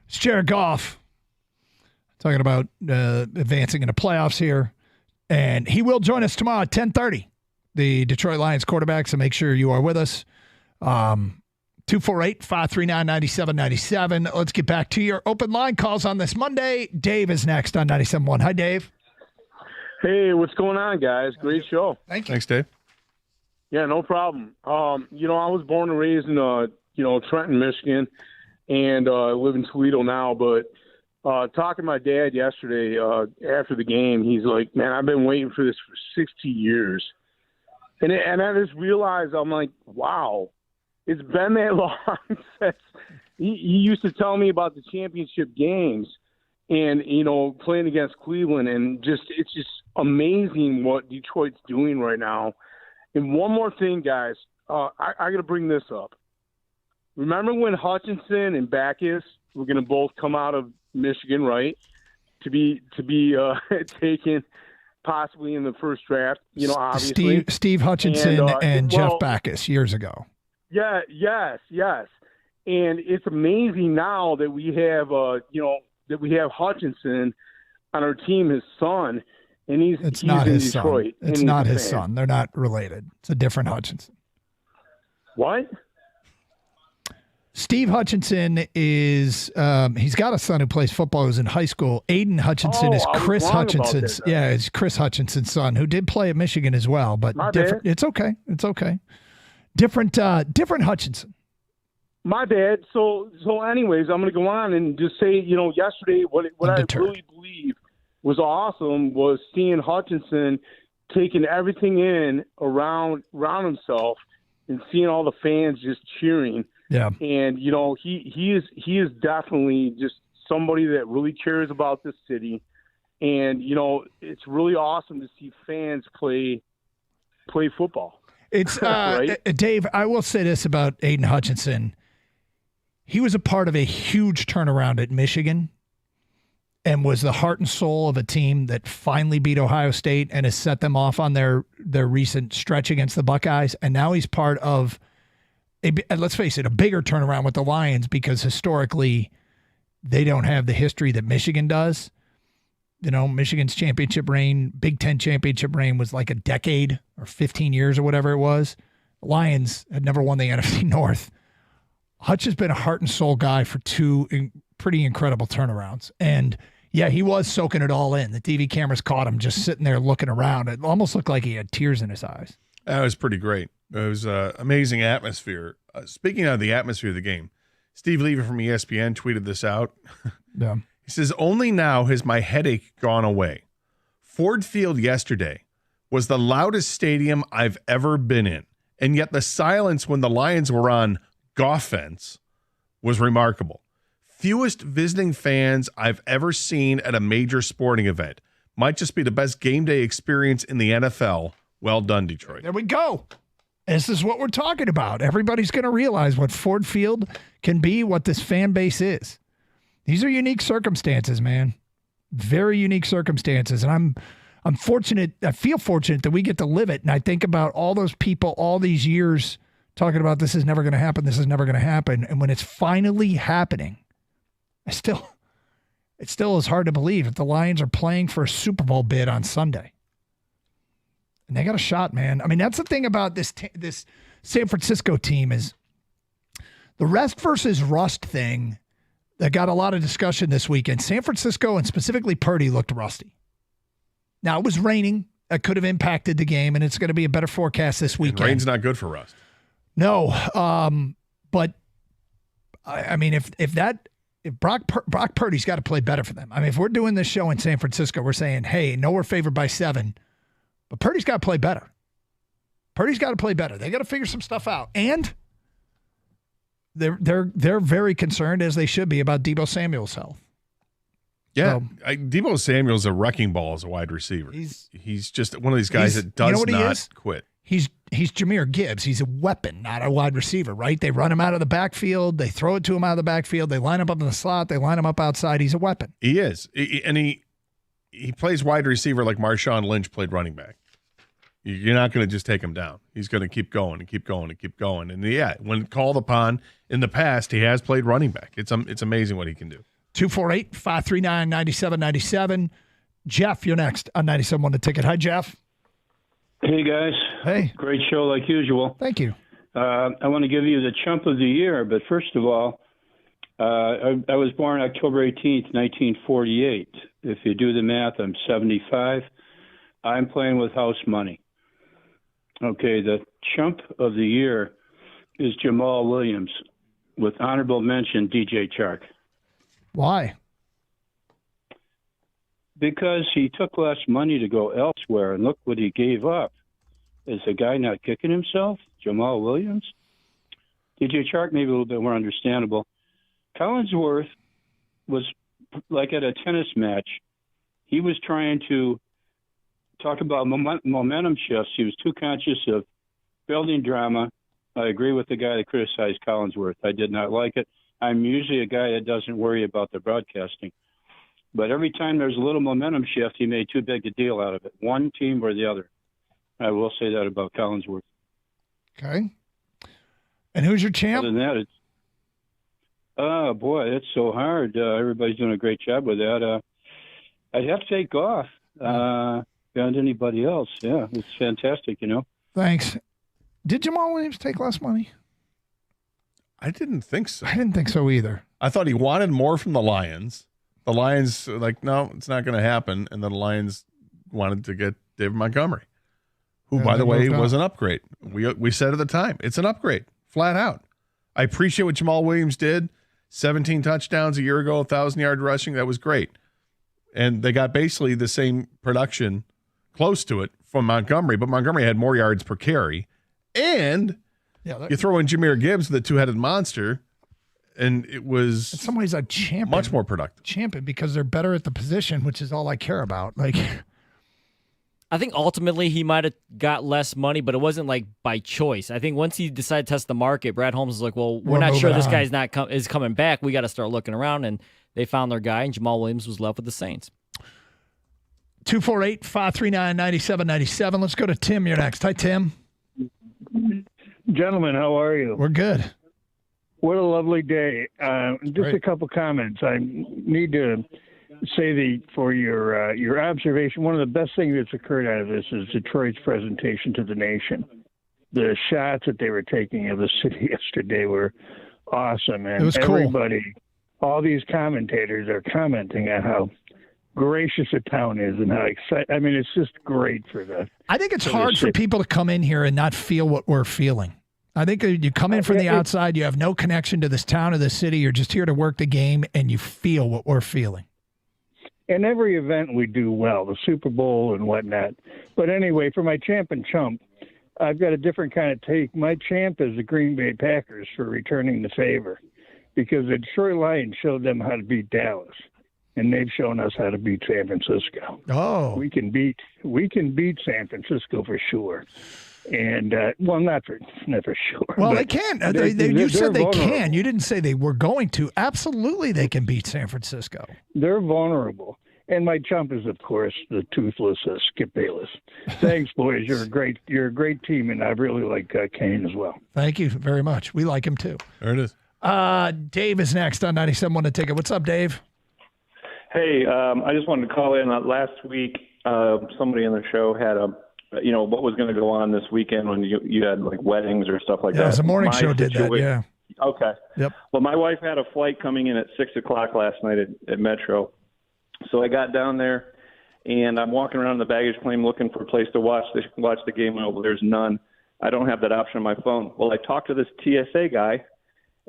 It's Jared Goff talking about advancing into playoffs here. And he will join us tomorrow at 10:30, the Detroit Lions quarterback, so make sure you are with us. 248-539-9797. Let's get back to your open line calls on this Monday. Dave is next on 97.1. Hi, Dave. Hey, what's going on, guys? Great show. Thank you. Thanks, Dave. Yeah, no problem. I was born and raised in, Trenton, Michigan, and live in Toledo now. But talking to my dad yesterday after the game, he's like, man, I've been waiting for this for 60 years. And I just realized, I'm like, wow, it's been that long since he used to tell me about the championship games and, playing against Cleveland. And it's just amazing what Detroit's doing right now. And one more thing, guys, I got to bring this up. Remember when Hutchinson and Backus were going to both come out of Michigan, right, to be taken possibly in the first draft? Obviously Steve Hutchinson and Jeff Backus years ago. Yeah, yes, and it's amazing now that we have Hutchinson on our team, his son. And he's not in his Detroit. Son. It's not his son. They're not related. It's a different Hutchinson. What? Steve Hutchinson is he's got a son who plays football who's in high school. Aiden Hutchinson is Chris Hutchinson's. It's Chris Hutchinson's son who did play at Michigan as well. But different. It's okay. It's okay. Different Hutchinson. My bad. So anyways, I'm going to go on and just say, yesterday what I really believe was awesome was seeing Hutchinson taking everything in around himself and seeing all the fans just cheering. Yeah. And, he is definitely just somebody that really cares about this city. And, it's really awesome to see fans play football. It's right? Dave, I will say this about Aiden Hutchinson. He was a part of a huge turnaround at Michigan and was the heart and soul of a team that finally beat Ohio State and has set them off on their recent stretch against the Buckeyes. And now he's part of, let's face it, a bigger turnaround with the Lions because historically they don't have the history that Michigan does. Michigan's championship reign, Big Ten championship reign was like a decade or 15 years or whatever it was. The Lions had never won the NFC North. Hutch has been a heart and soul guy for two pretty incredible turnarounds. And yeah, he was soaking it all in. The TV cameras caught him just sitting there looking around. It almost looked like he had tears in his eyes. That was pretty great. It was an amazing atmosphere. Speaking of the atmosphere of the game, Steve Levy from ESPN tweeted this out. Yeah. He says, only now has my headache gone away. Ford Field yesterday was the loudest stadium I've ever been in. And yet the silence when the Lions were on Goffense was remarkable. Fewest visiting fans I've ever seen at a major sporting event. Might just be the best game day experience in the NFL. Well done, Detroit. There we go. This is what we're talking about. Everybody's going to realize what Ford Field can be, what this fan base is. These are unique circumstances, man. Very unique circumstances. And I'm fortunate. I feel fortunate that we get to live it. And I think about all those people all these years talking about this is never going to happen. This is never going to happen. And when it's finally happening, it still is hard to believe that the Lions are playing for a Super Bowl bid on Sunday. And they got a shot, man. I mean, that's the thing about this San Francisco team is the rest versus rust thing that got a lot of discussion this weekend. San Francisco and specifically Purdy looked rusty. Now, it was raining. That could have impacted the game, and it's going to be a better forecast this weekend. And rain's not good for rust. No, but I mean, if Brock Purdy's got to play better for them. I mean, if we're doing this show in San Francisco, we're saying, hey, no, we're favored by 7, but Purdy's got to play better. Purdy's got to play better. They got to figure some stuff out, and they're very concerned, as they should be, about Deebo Samuel's health. Yeah, Deebo Samuel's a wrecking ball as a wide receiver. He's just one of these guys that does not quit. He's Jahmyr Gibbs. He's a weapon, not a wide receiver, right? They run him out of the backfield. They throw it to him out of the backfield. They line him up in the slot. They line him up outside. He's a weapon. He is. And he plays wide receiver like Marshawn Lynch played running back. You're not going to just take him down. He's going to keep going and keep going and keep going. And yeah, when called upon in the past, he has played running back. It's amazing what he can do. 248-539-9797. Jeff, you're next on 97.1 The Ticket. Hi, Jeff. Hey, guys. Hey. Great show like usual. Thank you. I want to give you the chump of the year, but first of all, I was born October 18th, 1948. If you do the math, I'm 75. I'm playing with house money. Okay, the chump of the year is Jamal Williams, with honorable mention DJ Chark. Why? Because he took less money to go elsewhere, and look what he gave up. Is the guy not kicking himself? Jamal Williams? DJ Chark, maybe a little bit more understandable. Collinsworth was like at a tennis match. He was trying to talk about momentum shifts. He was too conscious of building drama. I agree with the guy that criticized Collinsworth. I did not like it. I'm usually a guy that doesn't worry about the broadcasting. But every time there's a little momentum shift, he made too big a deal out of it, one team or the other. I will say that about Collinsworth. Okay. And who's your champ? Other than that, it's oh, boy, it's so hard. Everybody's doing a great job with that. I'd have to take Goff beyond anybody else. Yeah, it's fantastic, Thanks. Did Jamal Williams take less money? I didn't think so. I didn't think so either. I thought he wanted more from the Lions. The Lions were like, no, it's not going to happen. And then the Lions wanted to get David Montgomery, who, by the way, was an upgrade. We said at the time, it's an upgrade, flat out. I appreciate what Jamal Williams did. 17 touchdowns a year ago, 1,000-yard rushing. That was great. And they got basically the same production, close to it, from Montgomery. But Montgomery had more yards per carry. And you throw in Jahmyr Gibbs, the two-headed monster, and it was in some ways a champion, much more productive. Champion because they're better at the position, which is all I care about. Like, I think ultimately he might have got less money, but it wasn't like by choice. I think once he decided to test the market, Brad Holmes was like, "Well, we're not sure this guy's is coming back. We got to start looking around." And they found their guy, and Jamal Williams was left with the Saints. 248-539-9797. Let's go to Tim. You're next. Hi, Tim. Gentlemen, how are you? We're good. What a lovely day. Just a couple comments. I need to say for your observation, one of the best things that's occurred out of this is Detroit's presentation to the nation. The shots that they were taking of the city yesterday were awesome. And it was cool. Everybody, all these commentators are commenting on how gracious a town is and how excited. I mean, it's just great for the. I think it's hard for people to come in here and not feel what we're feeling. I think you come in from the outside, you have no connection to this town or this city. You're just here to work the game, and you feel what we're feeling. In every event we do well, the Super Bowl and whatnot. But anyway, for my champ and chump, I've got a different kind of take. My champ is the Green Bay Packers for returning the favor because the Detroit Lions showed them how to beat Dallas, and they've shown us how to beat San Francisco. Oh. We can beat San Francisco for sure. And not for sure. Well, they can. You said they can. You didn't say they were going to. Absolutely, they can beat San Francisco. They're vulnerable. And my chump is, of course, the toothless Skip Bayless. Thanks, boys. You're a great team, and I really like Kane as well. Thank you very much. We like him too. There it is. Dave is next on 97.1 The Ticket. What's up, Dave? Hey, I just wanted to call in. Last week, somebody in the show had what was going to go on this weekend when you had like weddings or stuff like that. Yeah, the morning show did that, yeah. Okay. Yep. Well, my wife had a flight coming in at 6:00 last night at Metro. So I got down there, and I'm walking around the baggage claim looking for a place to watch the game. Well, there's none. I don't have that option on my phone. Well, I talked to this TSA guy,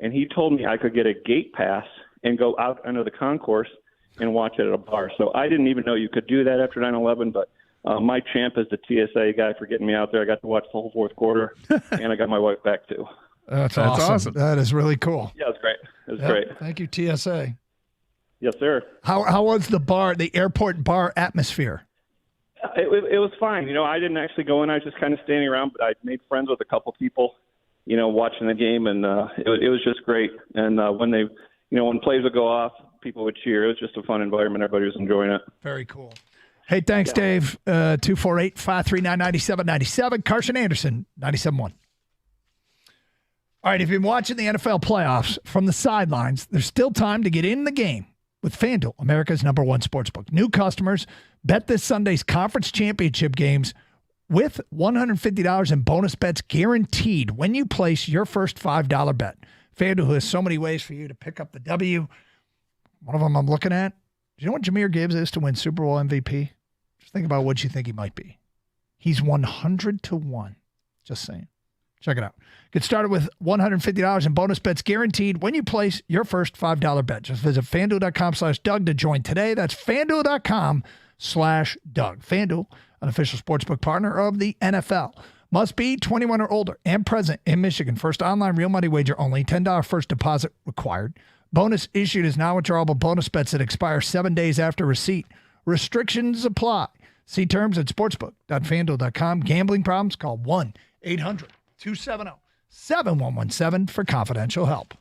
and he told me I could get a gate pass and go out under the concourse and watch it at a bar. So I didn't even know you could do that after 9/11, but my champ is the TSA guy for getting me out there. I got to watch the whole fourth quarter, and I got my wife back too. That's awesome. That is really cool. Yeah, it's great. It was great. Thank you, TSA. Yes, sir. How was the airport bar atmosphere? It was fine. I didn't actually go in. I was just kind of standing around, but I made friends with a couple people, watching the game, and it was just great. And when when plays would go off, people would cheer. It was just a fun environment. Everybody was enjoying it. Very cool. Hey, thanks, Dave. 248-539-9797. Carson Anderson, 97.1. All right, if you've been watching the NFL playoffs from the sidelines, there's still time to get in the game with FanDuel, America's #1 sportsbook. New customers bet this Sunday's conference championship games with $150 in bonus bets guaranteed when you place your first $5 bet. FanDuel has so many ways for you to pick up the W. One of them I'm looking at. Do you know what Jahmyr Gibbs is to win Super Bowl MVP? Just think about what you think he might be. He's 100-1. Just saying. Check it out. Get started with $150 in bonus bets guaranteed when you place your first $5 bet. Just visit FanDuel.com/Doug to join today. That's FanDuel.com/Doug. FanDuel, an official sportsbook partner of the NFL. Must be 21 or older and present in Michigan. First online real money wager only. $10 first deposit required. Bonus issued is non-withdrawable bonus bets that expire 7 days after receipt. Restrictions apply. See terms at sportsbook.fanduel.com. Gambling problems? Call 1-800-270-7117 for confidential help.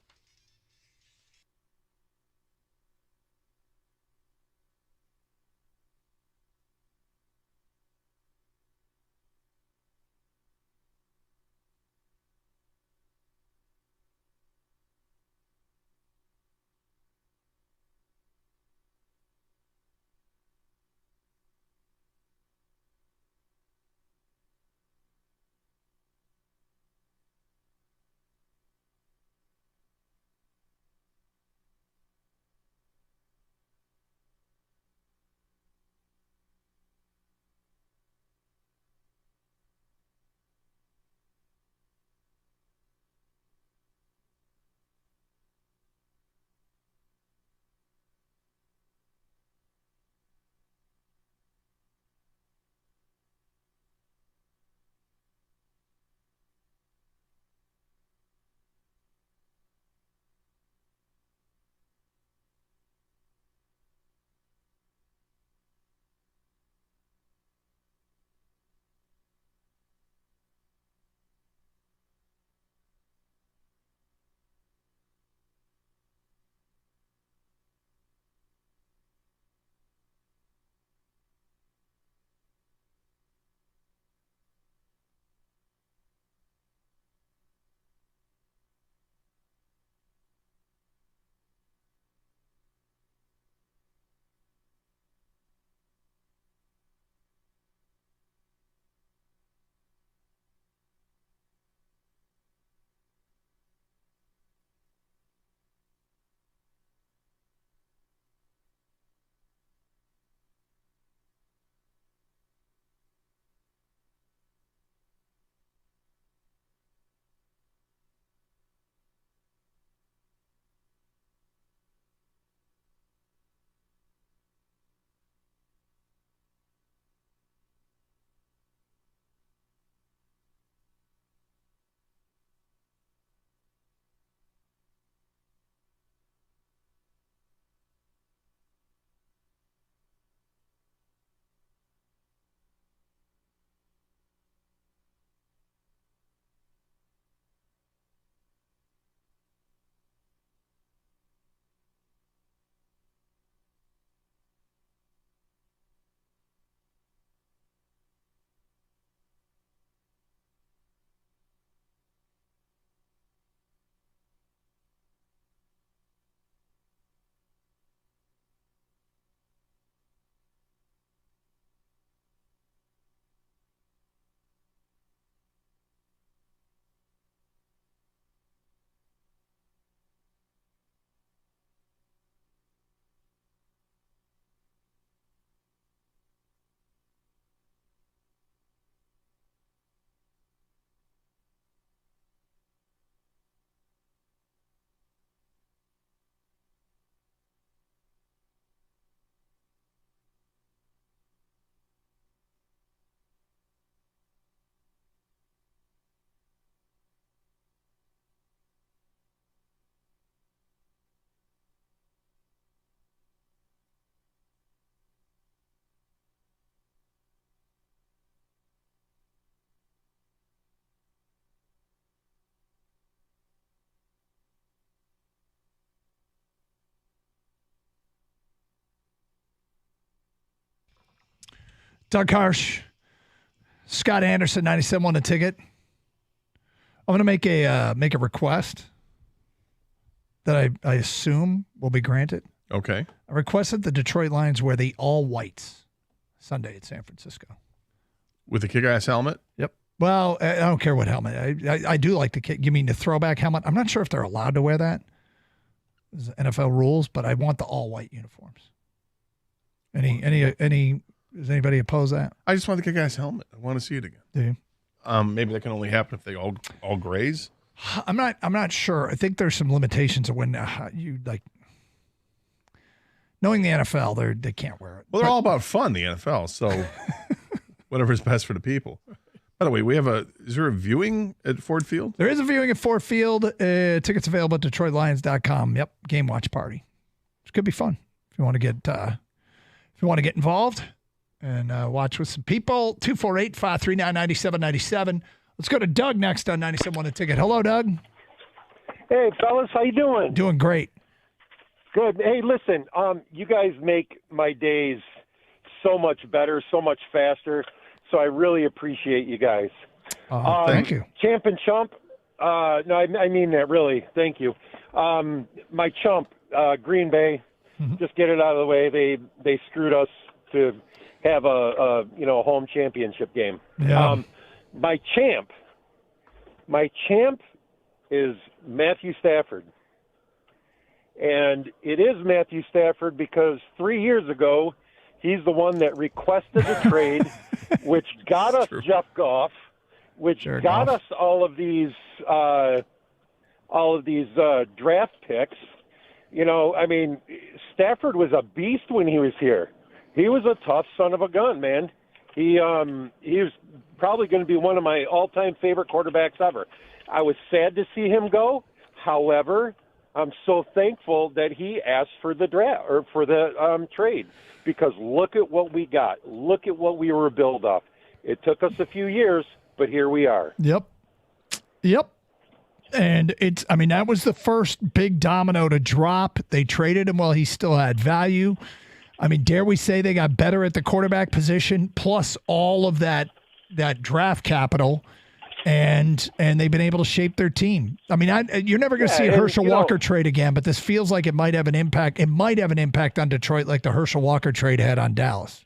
Doug Harsh, Scott Anderson, 97 on the ticket. I'm going to make a request that I assume will be granted. Okay. I requested the Detroit Lions wear the all whites Sunday at San Francisco. With a kick-ass helmet? Yep. Well, I don't care what helmet. I do like the kick. You mean the throwback helmet? I'm not sure if they're allowed to wear that. There's NFL rules, but I want the all white uniforms. Does anybody oppose that? I just want the kick-ass helmet. I want to see it again. Do you? Maybe that can only happen if they all graze. I'm not sure. I think there's some limitations of when you like. Knowing the NFL, they can't wear it. Well, they're all about fun, the NFL. So whatever's best for the people. By the way, is there a viewing at Ford Field? There is a viewing at Ford Field. Tickets available at DetroitLions.com. Yep, game watch party. It could be fun if you want to get involved and watch with some people. 248-539-9797. Let's go to Doug next on 97.1 The Ticket. Hello, Doug. Hey, fellas, how you doing? Doing great. Good. Hey, listen, you guys make my days so much better, so much faster. So I really appreciate you guys. Thank you. Champ and chump. No, I mean that really. Thank you. My chump, Green Bay. Just get it out of the way. They screwed us to have a home championship game. Yeah. My champ is Matthew Stafford. And it is Matthew Stafford because 3 years ago, he's the one that requested the trade, which got us Jeff Goff, which got us all of these draft picks. You know, I mean, Stafford was a beast when he was here. He was a tough son of a gun, man. He was probably going to be one of my all-time favorite quarterbacks ever. I was sad to see him go. However, I'm so thankful that he asked for the draft or for the trade, because look at what we got. Look at what we were built up. It took us a few years, but here we are. Yep. And that was the first big domino to drop. They traded him while he still had value. I mean, dare we say they got better at the quarterback position, plus all of that draft capital, and they've been able to shape their team. I mean, you're never going to see a Herschel Walker trade again, but this feels like it might have an impact. It might have an impact on Detroit like the Herschel Walker trade had on Dallas.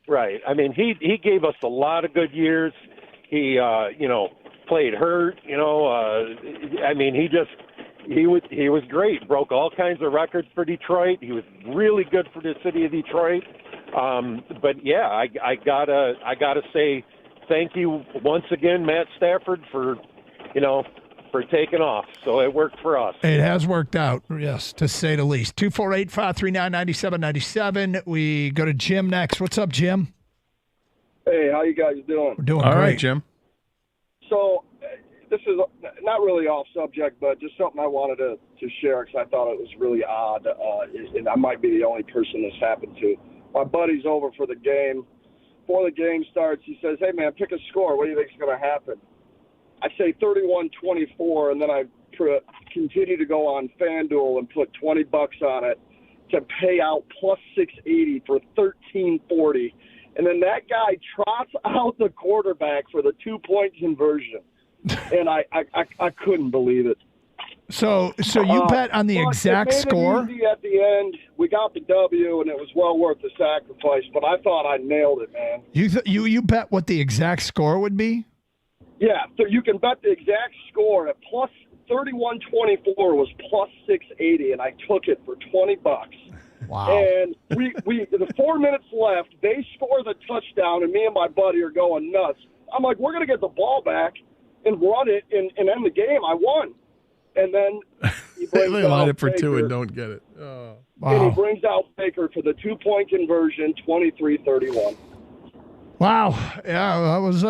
Right. I mean, he gave us a lot of good years. He, played hurt. I mean, he was great. Broke all kinds of records for Detroit. He was really good for the city of Detroit. But yeah, I gotta say thank you once again, Matt Stafford, for taking off. So it worked for us. It has worked out, yes, to say the least. 248-539-9797. We go to Jim next. What's up, Jim? Hey, how you guys doing? We're doing all great, right, Jim. So this is not really off subject, but just something I wanted to share because I thought it was really odd, and I might be the only person this happened to. My buddy's over for the game. Before the game starts, he says, "Hey, man, pick a score. What do you think is going to happen?" I say 31-24, and then I continue to go on FanDuel and put $20 on it to pay out plus 680 for 1340. And then that guy trots out the quarterback for the 2-point conversion. And I couldn't believe it. So you bet on the exact score? Easy at the end, we got the W, and it was well worth the sacrifice. But I thought I nailed it, man. You bet what the exact score would be? Yeah, so you can bet the exact score at plus 31-24 was plus 680, and I took it for $20. Wow. And we the 4 minutes left, they score the touchdown, and me and my buddy are going nuts. I'm like, we're going to get the ball back and run it and end the game. I won. And then he brings they line it for Baker, 2 and don't get it. Oh. Wow. And he brings out Baker for the 2-point conversion, 23-31. Wow. Yeah, that was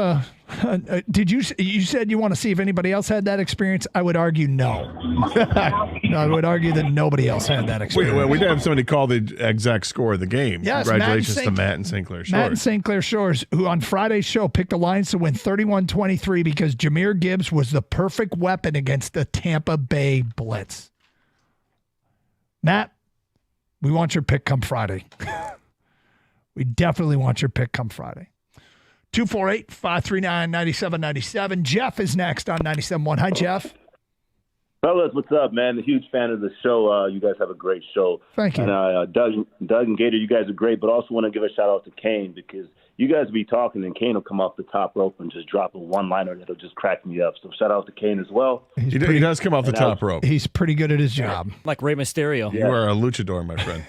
you said you want to see if anybody else had that experience? I would argue no. I would argue that nobody else had that experience. We did have somebody call the exact score of the game. Yes, congratulations to Matt and St. Clair Shores. Matt and St. Clair Shores, who on Friday's show picked the Lions to win 31-23 because Jahmyr Gibbs was the perfect weapon against the Tampa Bay Blitz. Matt, we want your pick come Friday. We definitely want your pick come Friday. 248-539-9797. Jeff is next on 97.1. Hi, Jeff. Fellas, what's up, man? A huge fan of the show. You guys have a great show. Thank you. And Doug and Gator, you guys are great, but also want to give a shout-out to Kane because you guys be talking, and Kane will come off the top rope and just drop a one-liner that'll just crack me up. So shout-out to Kane as well. He does come off the top rope. He's pretty good at his job. Like Rey Mysterio. You are a luchador, my friend.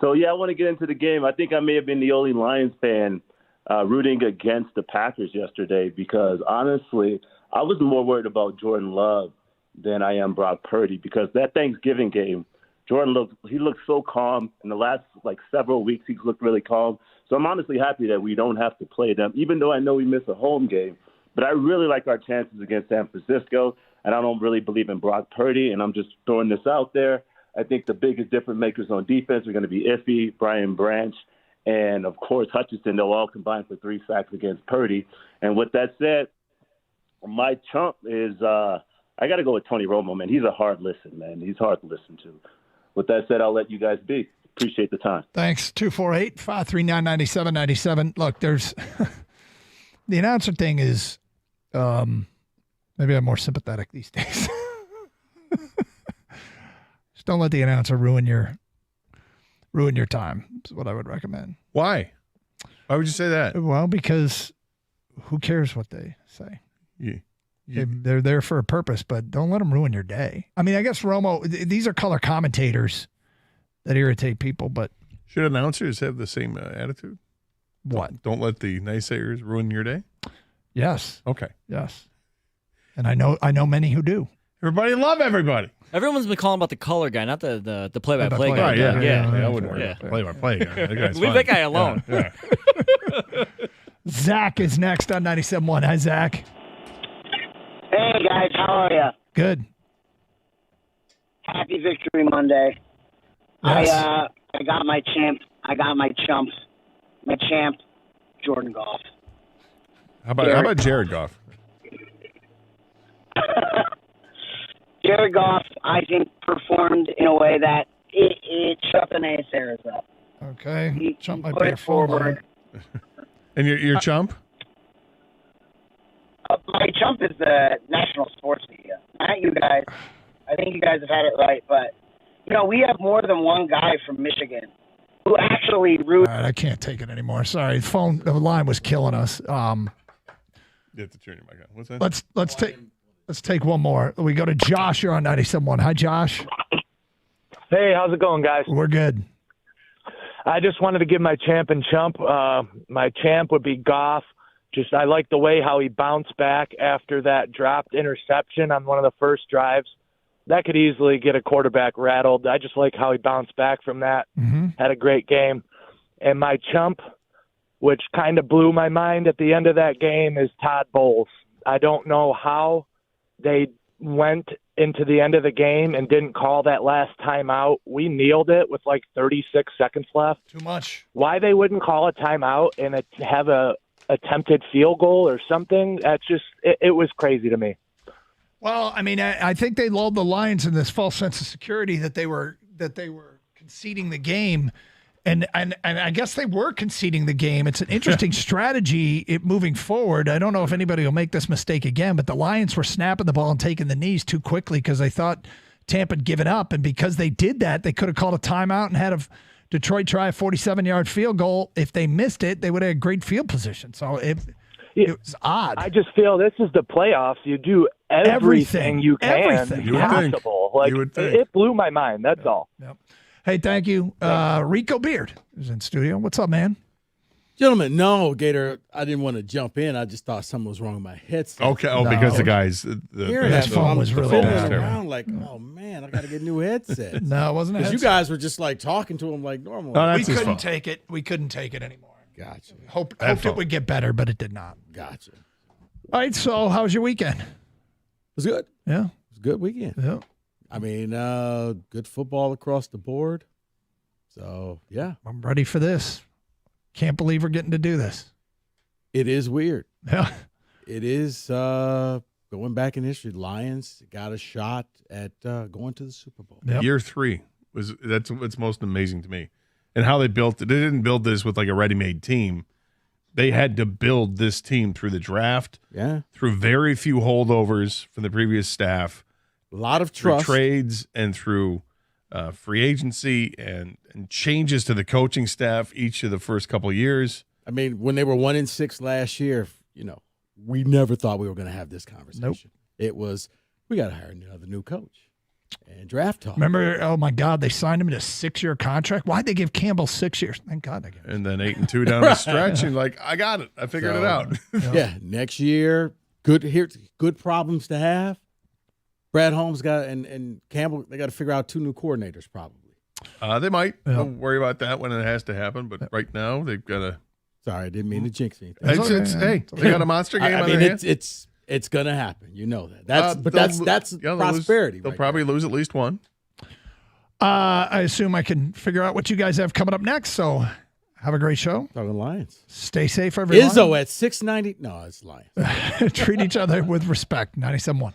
So, I want to get into the game. I think I may have been the only Lions fan rooting against the Packers yesterday because, honestly, I was more worried about Jordan Love than I am Brock Purdy because that Thanksgiving game, Jordan looked so calm. In the last, several weeks, he's looked really calm. So I'm honestly happy that we don't have to play them, even though I know we miss a home game. But I really like our chances against San Francisco, and I don't really believe in Brock Purdy, and I'm just throwing this out there. I think the biggest difference makers on defense are going to be Iffy, Brian Branch, and, of course, Hutchinson. They'll all combine for 3 sacks against Purdy. And with that said, my chump is I got to go with Tony Romo, man. He's a hard listen, man. He's hard to listen to. With that said, I'll let you guys be. Appreciate the time. Thanks. 248-539-9797. Look, there's the announcer thing is maybe I'm more sympathetic these days. Just don't let the announcer ruin your time. Is what I would recommend. Why? Why would you say that? Well, because who cares what they say? They're there for a purpose, but don't let them ruin your day. I mean, I guess Romo, these are color commentators that irritate people, but should announcers have the same attitude? What? Don't let the naysayers ruin your day? Yes. Okay. Yes. And I know many who do. Everybody love everybody. Everyone's been calling about the color guy, not the play-by-play guy. Right, yeah. I wouldn't worry about play-by-play guy. Leave that guy alone. Yeah. Zach is next on 97.1. Hi, Zach. Hey, guys. How are you? Good. Happy Victory Monday. Yes. I got my champ. I got my chumps. My champ, Jordan Goff. How about Jared Goff? Jared Goff, I think, performed in a way that it shut the naysayers up. Okay. Chump might put be a it forward. And your chump? My chump is the national sports media. Not you guys. I think you guys have had it right, but we have more than one guy from Michigan who actually roots. All right, I can't take it anymore. Sorry, the line was killing us. You have to turn your mic on. What's that? Let's take one more. We go to Josh. You're on 97.1. Hi, Josh. Hey, how's it going, guys? We're good. I just wanted to give my champ and chump. My champ would be Goff. I like the way how he bounced back after that dropped interception on one of the first drives. That could easily get a quarterback rattled. I just like how he bounced back from that. Mm-hmm. Had a great game. And my chump, which kind of blew my mind at the end of that game, is Todd Bowles. I don't know how they went into the end of the game and didn't call that last timeout. We kneeled it with 36 seconds left. Too much. Why they wouldn't call a timeout and have a attempted field goal or something, that's just it was crazy to me. Well, I mean, I think they lulled the Lions in this false sense of security that they were conceding the game. And I guess they were conceding the game. It's an interesting strategy moving forward. I don't know if anybody will make this mistake again, but the Lions were snapping the ball and taking the knees too quickly because they thought Tampa had given up. And because they did that, they could have called a timeout and had Detroit try a 47-yard field goal. If they missed it, they would have had great field position. So it was odd. I just feel this is the playoffs. You do everything you can possible. It blew my mind. That's all. Yep. Hey, thank you. Rico Beard is in studio. What's up, man? Gentlemen, no, Gator, I didn't want to jump in. I just thought something was wrong with my headset. Okay. Oh, because the guys, his phone was really bad. Around oh man, I got to get a new headset. No, it wasn't a headset. Because you guys were just talking to him like normal. We couldn't take it. We couldn't take it anymore. Gotcha. Hoped it would get better, but it did not. Gotcha. All right. So, how was your weekend? It was good. Yeah. It was a good weekend. Yeah. I mean, good football across the board. So, yeah. I'm ready for this. Can't believe we're getting to do this. It is weird. Yeah. It is going back in history. Lions got a shot at going to the Super Bowl. Yep. Year 3 that's what's most amazing to me. And how they built it. They didn't build this with a ready-made team. They had to build this team through the draft, through very few holdovers from the previous staff, a lot of trust, through trades, and through free agency and changes to the coaching staff each of the first couple of years. I mean, when they were 1-6 last year, we never thought we were going to have this conversation. Nope. It was, we got to hire another new coach and draft talk. Remember, oh my God, they signed him to a 6-year contract. Why'd they give Campbell 6 years? Thank God they gave him. And then 8-2 down the stretch, and I got it. I figured it out. Yeah, next year, good problems to have. Brad Holmes and Campbell, they got to figure out 2 new coordinators probably. They might. Yeah. Don't worry about that when it has to happen. But right now, they've got to. Sorry, I didn't mean to jinx anything. Hey, they got a monster game on their hands. It's going to happen. You know that. That's prosperity. They'll probably lose at least one. I assume I can figure out what you guys have coming up next. So have a great show. Talking Lions. Stay safe, everyone. Izzo at 690. No, it's Lions. Treat each other with respect. 97.1.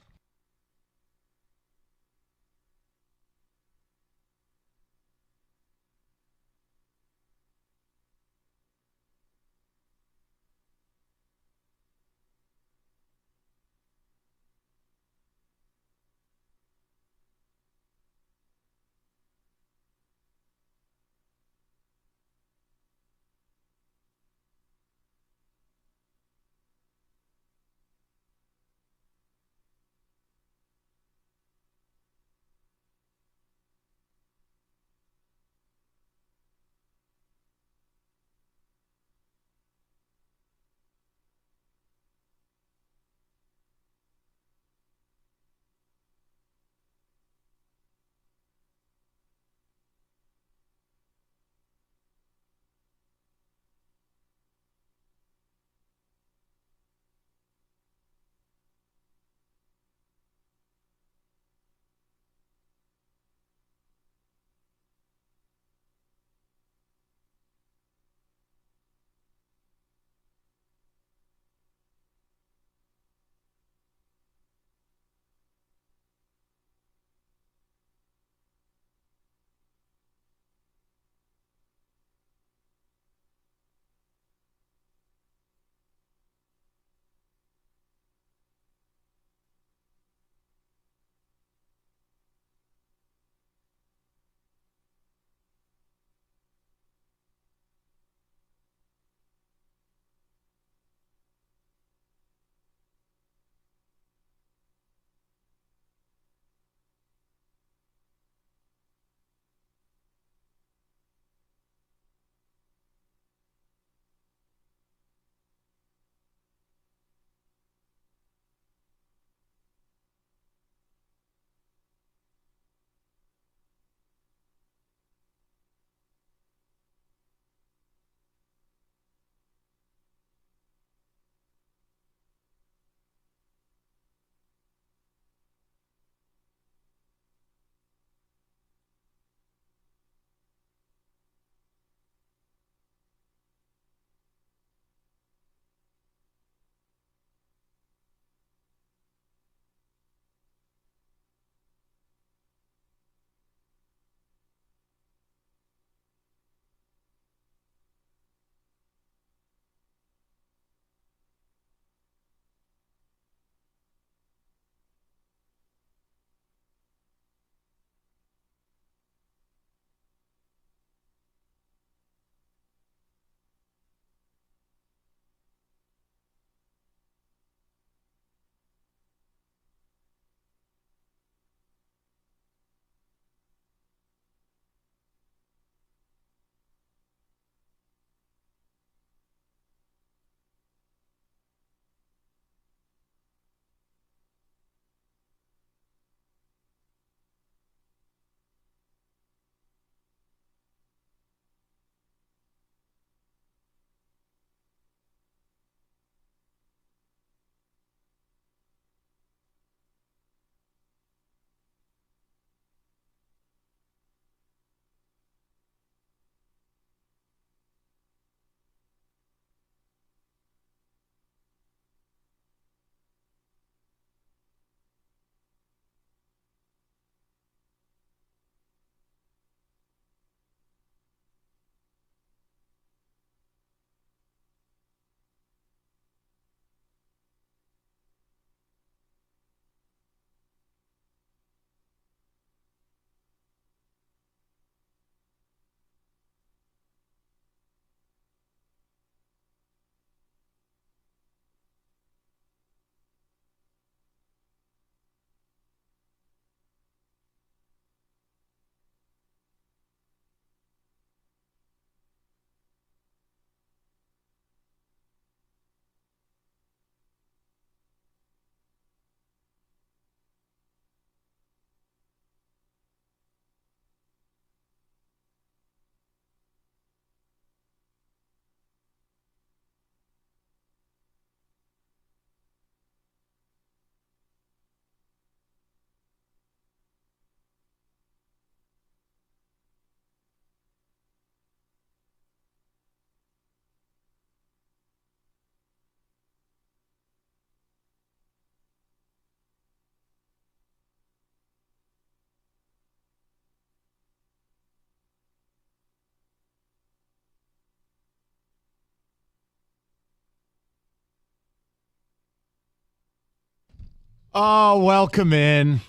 Oh, welcome in.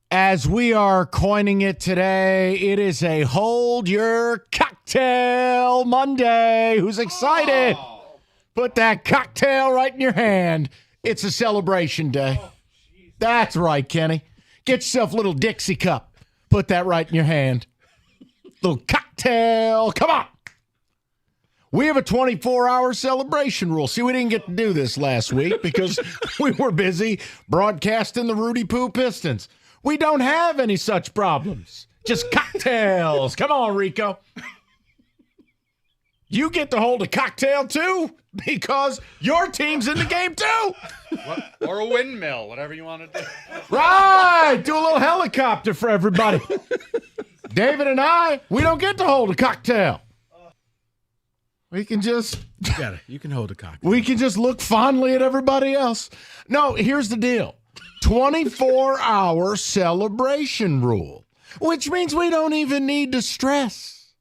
As we are coining it today, it is a Hold Your Cocktail Monday. Who's excited? Put that cocktail right in your hand. It's a celebration day. That's right, Kenny. Get yourself a little Dixie cup. Put that right in your hand. Little cocktail. Come on. We have a 24-hour celebration rule. See, we didn't get to do this last week because we were busy broadcasting the Rudy Poo Pistons. We don't have any such problems. Just cocktails. Come on, Rico. You get to hold a cocktail, too, because your team's in the game, too. Or a windmill, whatever you want to do. Right. Do a little helicopter for everybody. David and I, we don't get to hold a cocktail. We can just... You can hold a cocktail. We can just look fondly at everybody else. No, here's the deal. 24-hour celebration rule, which means we don't even need to stress.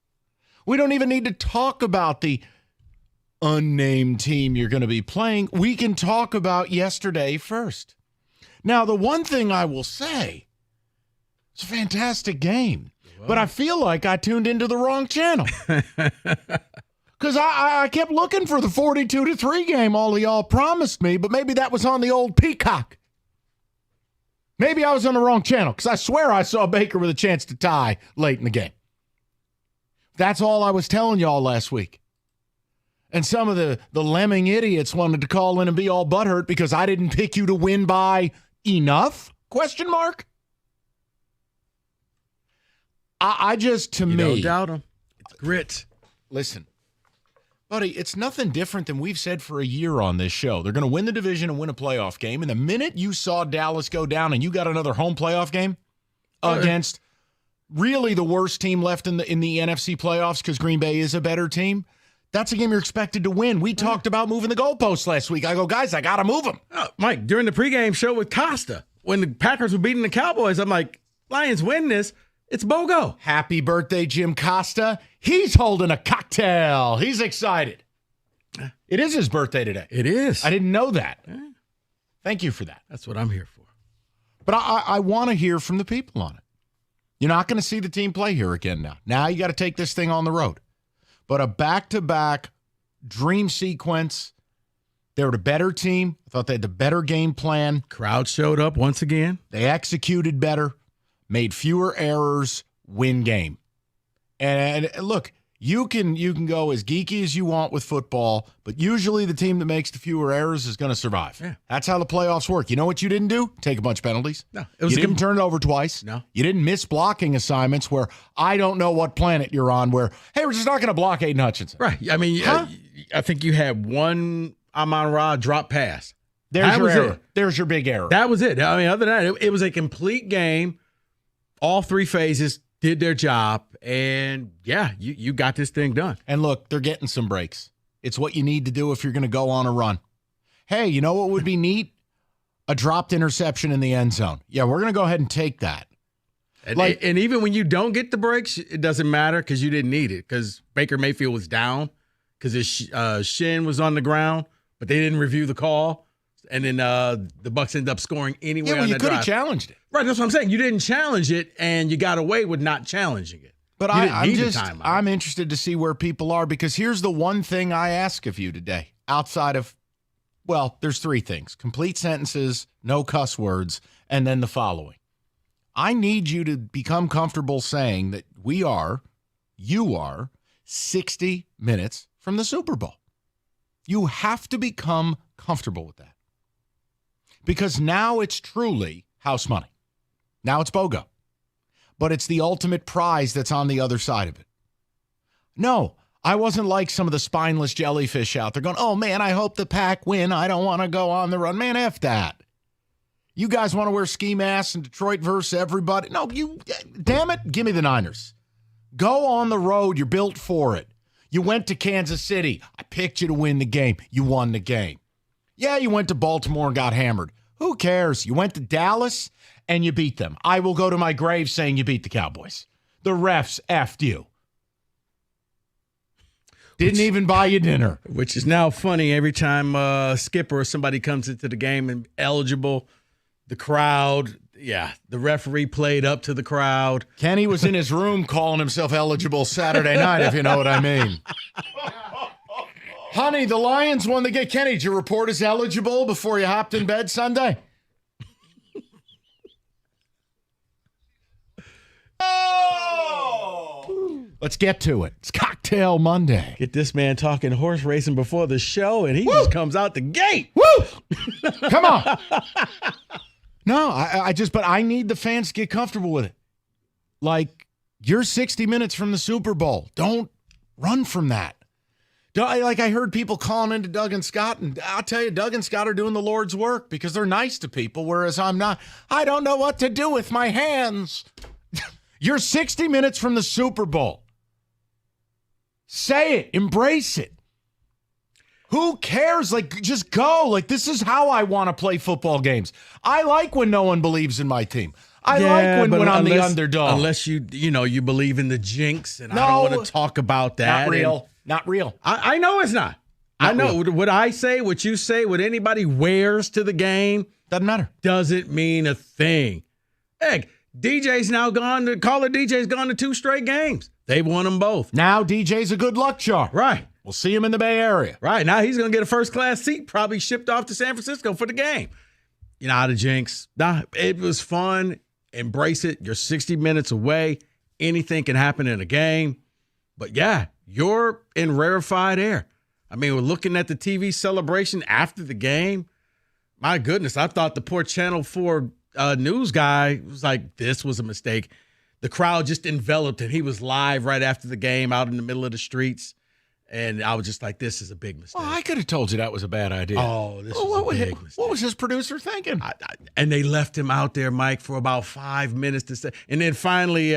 We don't even need to talk about the unnamed team you're going to be playing. We can talk about yesterday first. Now, the one thing I will say, it's a fantastic game, but I feel like I tuned into the wrong channel. Because I kept looking for the 42-3 game all of y'all promised me, but maybe that was on the old Peacock. Maybe I was on the wrong channel because I swear I saw Baker with a chance to tie late in the game. That's all I was telling y'all last week. And some of the lemming idiots wanted to call in and be all butthurt because I didn't pick you to win by enough? Question mark? I just, to me. Don't doubt them. It's grit. Listen. Buddy, it's nothing different than we've said for a year on this show. They're going to win the division and win a playoff game. And the minute you saw Dallas go down and you got another home playoff game against really the worst team left in the NFC playoffs because Green Bay is a better team, that's a game you're expected to win. We talked about moving the goalposts last week. I go, guys, I got to move them. Mike, during the pregame show with Costa, when the Packers were beating the Cowboys, I'm like, Lions win this. It's BOGO. Happy birthday, Jim Costa. He's holding a cocktail. He's excited. It is his birthday today. It is. I didn't know that. Thank you for that. That's what I'm here for. But I want to hear from the people on it. You're not going to see the team play here again now. Now you got to take this thing on the road. But a back-to-back dream sequence. They were the better team. I thought they had the better game plan. Crowd showed up once again. They executed better. Made fewer errors, win game. And look, you can go as geeky as you want with football, but usually the team that makes the fewer errors is going to survive. Yeah. That's how the playoffs work. You know what you didn't do? Take a bunch of penalties. No, you didn't turn it over twice. No. You didn't miss blocking assignments where I don't know what planet you're on where, hey, we're just not going to block Aiden Hutchinson. Right. I mean, I think you had one Amon-Ra drop pass. There's your error. There's your big error. That was it. I mean, other than that, it was a complete game. All three phases did their job, and yeah, you got this thing done. And look, they're getting some breaks. It's what you need to do if you're going to go on a run. Hey, you know what would be neat? A dropped interception in the end zone. Yeah, we're going to go ahead and take that. And even when you don't get the breaks, it doesn't matter because you didn't need it because Baker Mayfield was down because his shin was on the ground, but they didn't review the call. And then the Bucs ended up scoring anyway on that drive. You could have challenged it. Right, that's what I'm saying. You didn't challenge it, and you got away with not challenging it. But I'm interested to see where people are because here's the one thing I ask of you today outside of, well, there's three things. Complete sentences, no cuss words, and then the following. I need you to become comfortable saying that you are 60 minutes from the Super Bowl. You have to become comfortable with that. Because now it's truly house money. Now it's BOGO. But it's the ultimate prize that's on the other side of it. No, I wasn't like some of the spineless jellyfish out there going, oh, man, I hope the Pack win. I don't want to go on the run. Man, F that. You guys want to wear ski masks in Detroit versus everybody? No, damn it, give me the Niners. Go on the road. You're built for it. You went to Kansas City. I picked you to win the game. You won the game. Yeah, you went to Baltimore and got hammered. Who cares? You went to Dallas and you beat them. I will go to my grave saying you beat the Cowboys. The refs effed you. Didn't even buy you dinner. Which is now funny every time Skipper or somebody comes into the game and eligible the crowd. Yeah, the referee played up to the crowd. Kenny was in his room calling himself eligible Saturday night, if you know what I mean. Honey, the Lions won the game. Kenny, did you report as eligible before you hopped in bed Sunday? Oh! Let's get to it. It's Cocktail Monday. Get this man talking horse racing before the show, and he just comes out the gate. Woo! Come on. No, but I need the fans to get comfortable with it. Like, you're 60 minutes from the Super Bowl. Don't run from that. I heard people calling into Doug and Scott, and I'll tell you, Doug and Scott are doing the Lord's work because they're nice to people, whereas I'm not. I don't know what to do with my hands. You're 60 minutes from the Super Bowl. Say it. Embrace it. Who cares? Just go. This is how I want to play football games. I like when no one believes in my team. I like when I'm the underdog. Unless you believe in the jinx, and I don't want to talk about that. Not real. I know it's not. I know what I say, what you say, what anybody wears to the game. Doesn't matter. Doesn't mean a thing. Heck, DJ's now gone to Caller DJ's gone to 2 straight games. They've won them both. Now DJ's a good luck charm. Right. We'll see him in the Bay Area. Right. Now he's going to get a first-class seat, probably shipped off to San Francisco for the game. You're not a jinx. Nah, it was fun. Embrace it. You're 60 minutes away. Anything can happen in a game. But, yeah, you're in rarefied air. I mean, we're looking at the TV celebration after the game. My goodness, I thought the poor Channel 4 news guy was like, this was a mistake. The crowd just enveloped him. He was live right after the game out in the middle of the streets. And I was just like, this is a big mistake. Well, I could have told you that was a bad idea. Oh, this was a big mistake. What was his producer thinking? And they left him out there, Mike, for about 5 minutes to say. And then finally,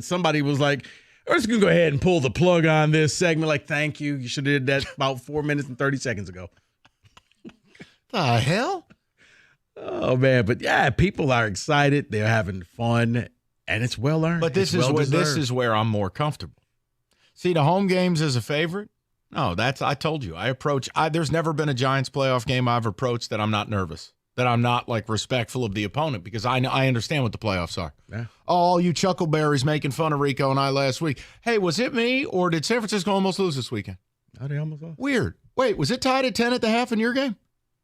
somebody was like, we're just going to go ahead and pull the plug on this segment. Like, thank you. You should have did that about 4 minutes and 30 seconds ago. The hell? Oh, man. But, yeah, people are excited. They're having fun. And it's well earned. But this is where I'm more comfortable. See, the home games as a favorite? No, I told you. There's never been a Giants playoff game I've approached that I'm not nervous, that I'm not respectful of the opponent, because I understand what the playoffs are. Yeah. Oh, you chuckleberries making fun of Rico and I last week. Hey, was it me, or did San Francisco almost lose this weekend? Oh, they almost lost. Weird. Wait, was it tied at 10 at the half in your game?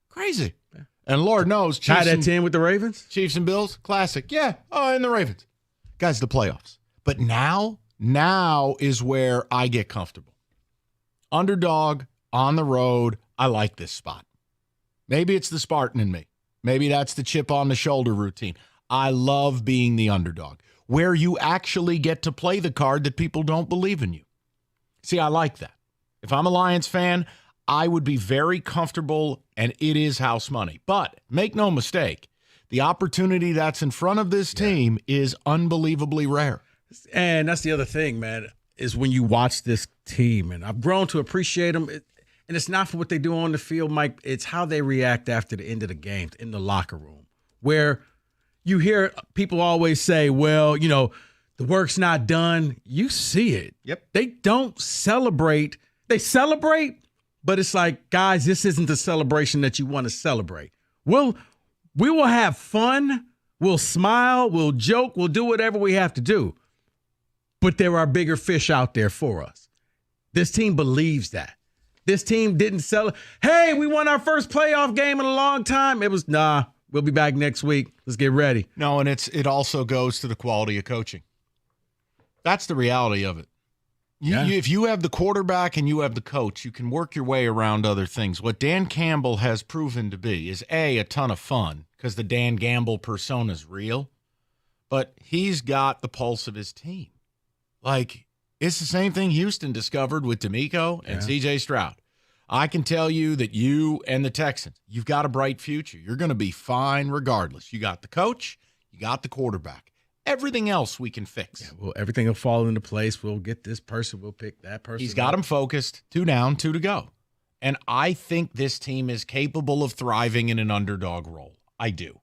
Crazy. Yeah. And Lord knows. Tied at 10 with the Ravens? Chiefs and Bills? Classic. Yeah. Oh, and the Ravens. Guys, the playoffs. But now is where I get comfortable. Underdog, on the road, I like this spot. Maybe it's the Spartan in me. Maybe that's the chip on the shoulder routine. I love being the underdog, where you actually get to play the card that people don't believe in you. See, I like that. If I'm a Lions fan, I would be very comfortable, and it is house money. But make no mistake, the opportunity that's in front of this team is unbelievably rare. And that's the other thing, man, is when you watch this team, and I've grown to appreciate them, and it's not for what they do on the field, Mike. It's how they react after the end of the game in the locker room, where you hear people always say, well, the work's not done. You see it. Yep. They don't celebrate. They celebrate, but it's like, guys, this isn't the celebration that you want to celebrate. We will have fun. We'll smile. We'll joke. We'll do whatever we have to do. But there are bigger fish out there for us. This team believes that. This team didn't sell. Hey, we won our first playoff game in a long time. It was, we'll be back next week. Let's get ready. No, and it also goes to the quality of coaching. That's the reality of it. If you have the quarterback and you have the coach, you can work your way around other things. What Dan Campbell has proven to be is, a ton of fun, because the Dan Gamble persona is real, but he's got the pulse of his team. It's the same thing Houston discovered with D'Amico and C.J. Stroud. I can tell you that you and the Texans, you've got a bright future. You're going to be fine regardless. You got the coach, you got the quarterback. Everything else we can fix. Yeah, well, everything will fall into place. We'll get this person. We'll pick that person. He's got them focused. 2 down, 2 to go. And I think this team is capable of thriving in an underdog role. I do.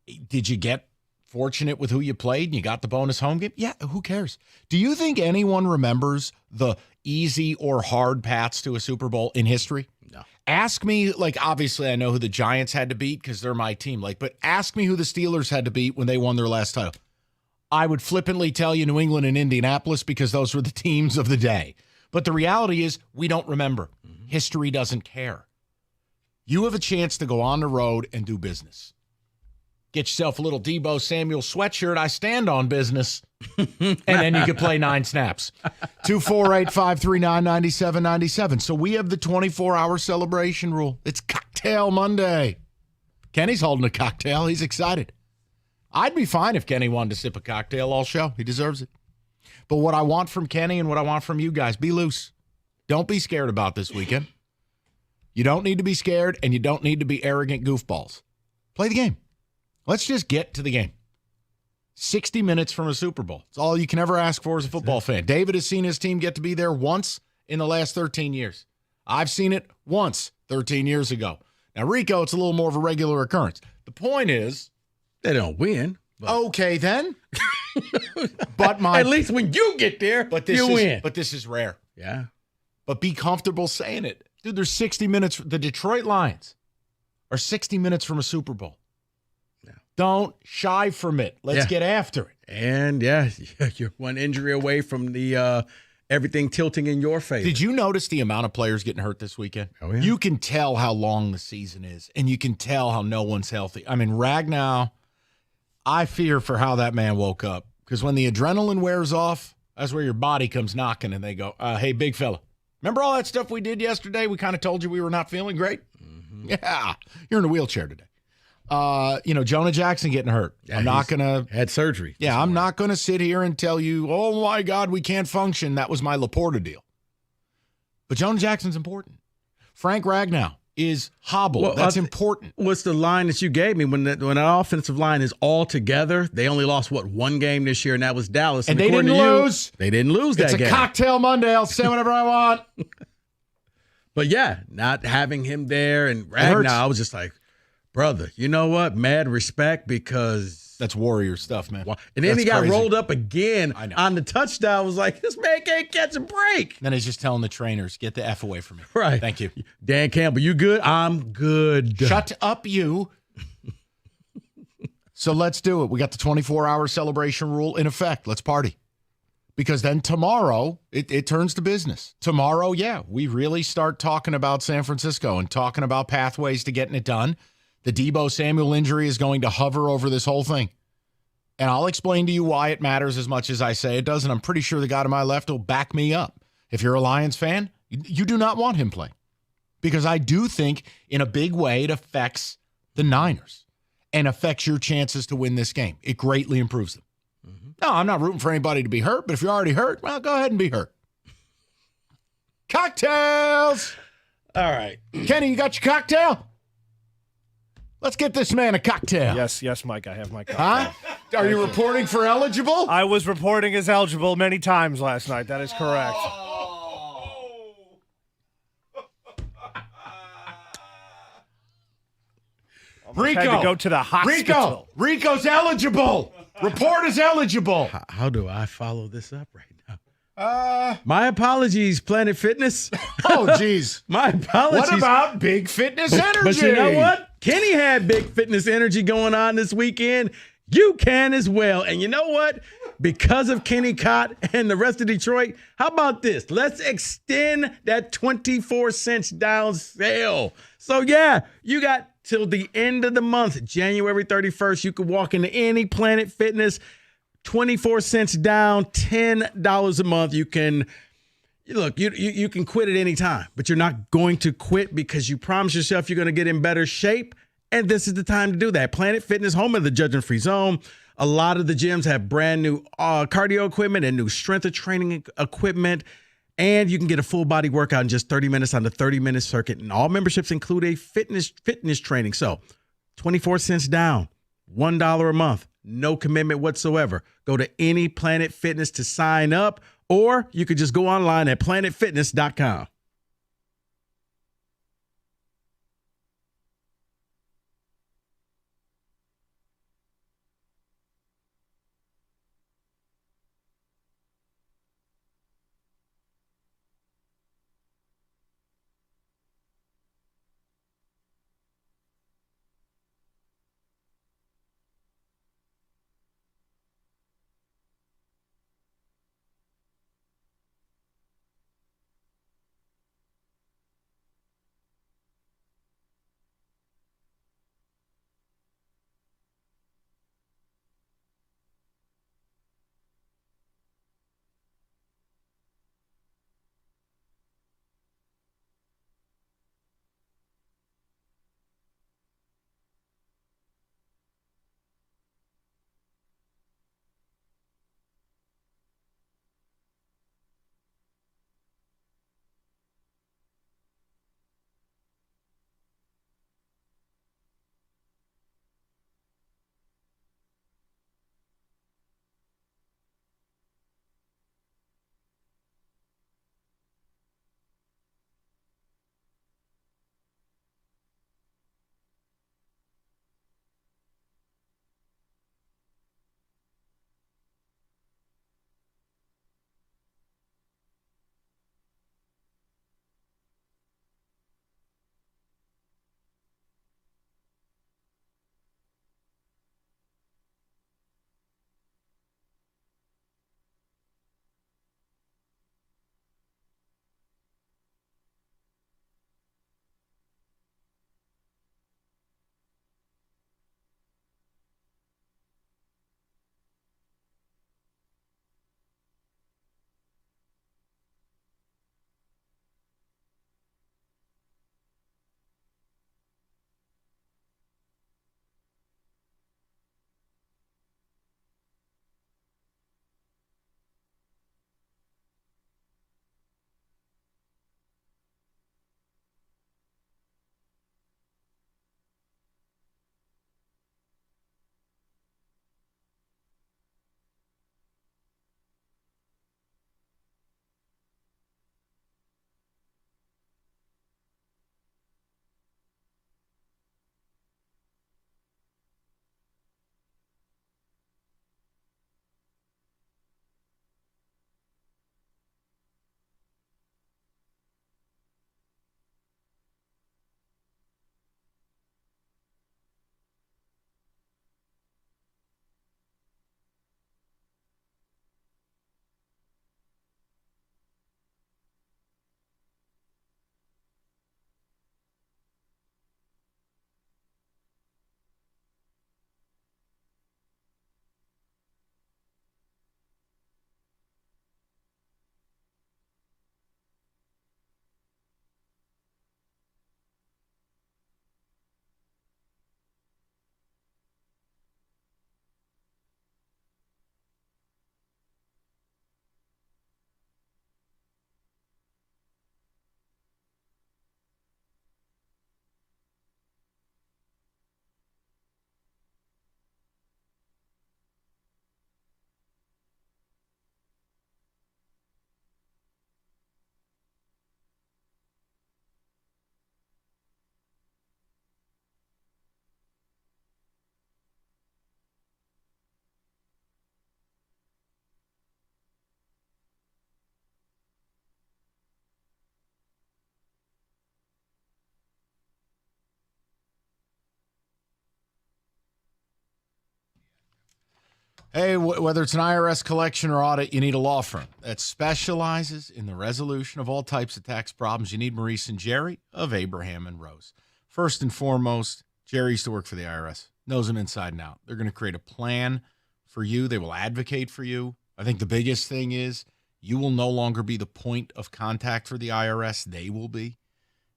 Did you get fortunate with who you played and you got the bonus home game? Yeah, who cares? Do you think anyone remembers the easy or hard paths to a Super Bowl in history? No. Ask me, like, obviously I know who the Giants had to beat because they're my team. Like, but ask me who the Steelers had to beat when they won their last title. I would flippantly tell you New England and Indianapolis because those were the teams of the day. But the reality is we don't remember. History doesn't care. You have a chance to go on the road and do business. Get yourself a little Deebo Samuel sweatshirt. I stand on business. And then you can play 9 snaps. 248-539-9797. So we have the 24-hour celebration rule. It's Cocktail Monday. Kenny's holding a cocktail. He's excited. I'd be fine if Kenny wanted to sip a cocktail all show. He deserves it. But what I want from Kenny and what I want from you guys, be loose. Don't be scared about this weekend. You don't need to be scared, and you don't need to be arrogant goofballs. Play the game. Let's just get to the game. 60 minutes from a Super Bowl. It's all you can ever ask for as a football fan. David has seen his team get to be there once in the last 13 years. I've seen it once 13 years ago. Now, Rico, it's a little more of a regular occurrence. The point is, they don't win. But. Okay, then. But at least when you get there, you win. But this is rare. Yeah. But be comfortable saying it. Dude, there's 60 minutes. The Detroit Lions are 60 minutes from a Super Bowl. Yeah. Don't shy from it. Let's get after it. And, you're one injury away from the everything tilting in your favor. Did you notice the amount of players getting hurt this weekend? Oh, yeah. You can tell how long the season is, and you can tell how no one's healthy. I mean, Ragnow, I fear for how that man woke up. Because when the adrenaline wears off, that's where your body comes knocking, and they go, hey, big fella. Remember all that stuff we did yesterday? We kind of told you we were not feeling great? Mm-hmm. Yeah. You're in a wheelchair today. Jonah Jackson getting hurt. Yeah, I'm not going to. Had surgery. Yeah, I'm not going to sit here and tell you, oh, my God, we can't function. That was my Laporta deal. But Jonah Jackson's important. Frank Ragnow is hobbled. Well, that's important. What's the line that you gave me? When that offensive line is all together, they only lost, one game this year, and that was Dallas. And they didn't lose. They didn't lose that game. It's a cocktail Monday. I'll say whatever I want. But, not having him there and Ragnow, I was just like, brother, you know what? Mad respect because that's Warrior stuff, man. And then he got rolled up again on the touchdown. I was like, this man can't catch a break. Then he's just telling the trainers, get the F away from me. Right. Thank you. Dan Campbell, you good? I'm good. Shut up, you. So let's do it. We got the 24-hour celebration rule in effect. Let's party. Because then tomorrow, it turns to business. Tomorrow, we really start talking about San Francisco and talking about pathways to getting it done. The Deebo Samuel injury is going to hover over this whole thing. And I'll explain to you why it matters as much as I say it does, and I'm pretty sure the guy to my left will back me up. If you're a Lions fan, you do not want him playing. Because I do think in a big way it affects the Niners and affects your chances to win this game. It greatly improves them. Mm-hmm. No, I'm not rooting for anybody to be hurt, but if you're already hurt, well, go ahead and be hurt. Cocktails! All right. Kenny, you got your cocktail? Let's get this man a cocktail. Yes, Mike, I have my cocktail. Huh? Are you reporting for eligible? I was reporting as eligible many times last night. That is correct. Rico, had to go to the hospital. Rico's eligible. Report is eligible. How do I follow this up right now? My apologies, Planet Fitness. Oh, geez. My apologies. What about Big Fitness Energy? But you know what? Kenny had Big Fitness Energy going on this weekend. You can as well. And you know what? Because of Kenny Cott and the rest of Detroit, how about this? Let's extend that 24 cents down sale. So, you got till the end of the month, January 31st. You can walk into any Planet Fitness, 24 cents down, $10 a month. You can... Look, you can quit at any time, but you're not going to quit because you promise yourself you're going to get in better shape, and this is the time to do that. Planet Fitness, home of the judgment-free zone. A lot of the gyms have brand new cardio equipment and new strength training equipment, and you can get a full-body workout in just 30 minutes on the 30-minute circuit, and all memberships include a fitness training. So 24 cents down, $1 a month, no commitment whatsoever. Go to any Planet Fitness to sign up, or you could just go online at planetfitness.com. Hey, whether it's an IRS collection or audit, you need a law firm that specializes in the resolution of all types of tax problems. You need Maurice and Jerry of Abraham and Rose. First and foremost, Jerry used to work for the IRS, knows them inside and out. They're going to create a plan for you. They will advocate for you. I think the biggest thing is you will no longer be the point of contact for the IRS. They will be.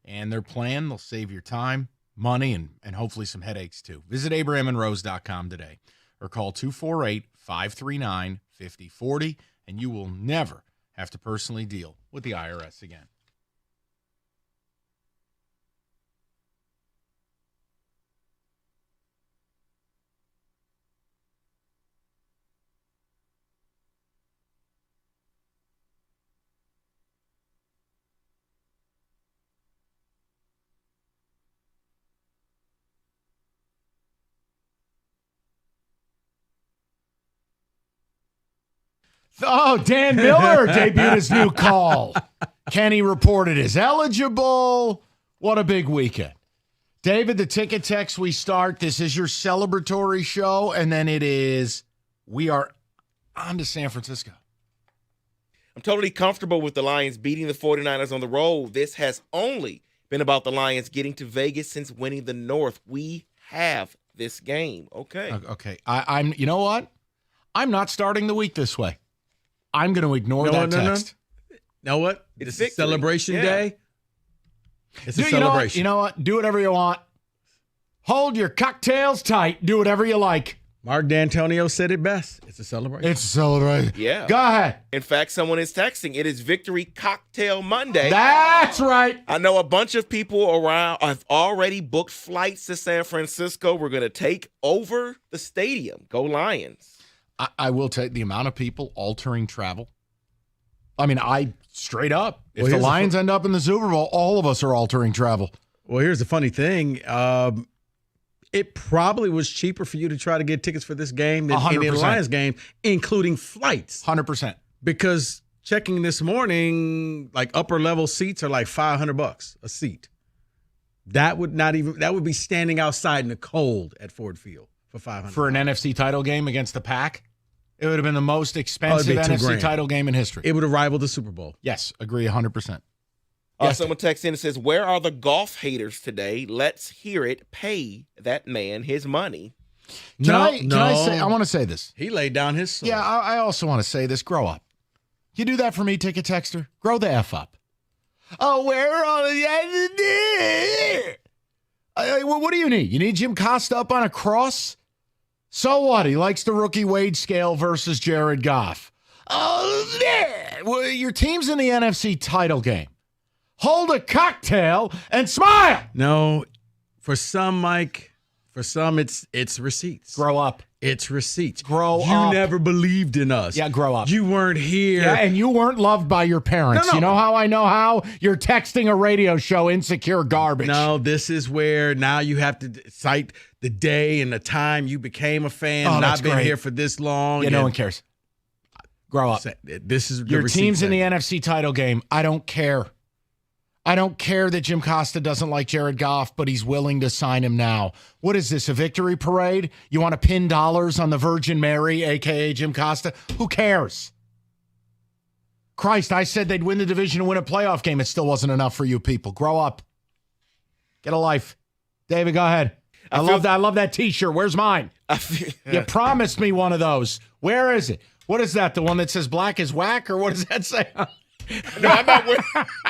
And their plan, they'll save your time, money, and hopefully some headaches too. Visit abrahamandrose.com today or call 248-539-5040, and you will never have to personally deal with the IRS again. Oh, Dan Miller debuted his new call. Kenny reported is eligible. What a big weekend. David, the ticket text we start. This is your celebratory show, and then we are on to San Francisco. I'm totally comfortable with the Lions beating the 49ers on the road. This has only been about the Lions getting to Vegas since winning the North. We have this game. Okay. I'm. You know what? I'm not starting the week this way. I'm going to ignore that text. Know what? It's a celebration day. It's a celebration. You know what? Do whatever you want. Hold your cocktails tight. Do whatever you like. Mark D'Antonio said it best. It's a celebration. It's a celebration. Yeah. Go ahead. In fact, someone is texting. It is Victory Cocktail Monday. That's right. I know a bunch of people around have already booked flights to San Francisco. We're going to take over the stadium. Go Lions. I will take the amount of people altering travel. I mean, straight up, if the Lions end up in the Super Bowl, all of us are altering travel. Well, here's the funny thing. It probably was cheaper for you to try to get tickets for this game than any Lions game, including flights. 100%. Because checking this morning, like upper level seats are like $500 a seat. That would be standing outside in the cold at Ford Field for $500. For an NFC title game against the Pack? It would have been the most expensive NFC title game in history. It would have rivaled the Super Bowl. Yes, agree 100%. Someone texts in and says, where are the golf haters today? Let's hear it. Pay that man his money. I want to say this. He laid down his soul. Yeah, I also want to say this. Grow up. You do that for me, ticket texter? Grow the F up. Oh, where are the... What do you need? You need Jim Costa up on a cross? So what? He likes the rookie wage scale versus Jared Goff. Oh, yeah. Well, your team's in the NFC title game. Hold a cocktail and smile. No, for some, Mike, it's receipts. Grow up. It's receipts. Grow up. You never believed in us. Yeah, grow up. You weren't here. Yeah, and you weren't loved by your parents. No. You know how I know how? You're texting a radio show, insecure garbage. No, this is where now you have to cite the day and the time you became a fan. Not been here for this long. Yeah, no one cares. Grow up. This is your team's in the NFC title game. I don't care. I don't care that Jim Costa doesn't like Jared Goff, but he's willing to sign him now. What is this, a victory parade? You want to pin dollars on the Virgin Mary, a.k.a. Jim Costa? Who cares? Christ, I said they'd win the division and win a playoff game. It still wasn't enough for you people. Grow up. Get a life. David, go ahead. I love that T-shirt. Where's mine? You promised me one of those. Where is it? What is that, the one that says black is whack, or what does that say? No, I'm not wearing.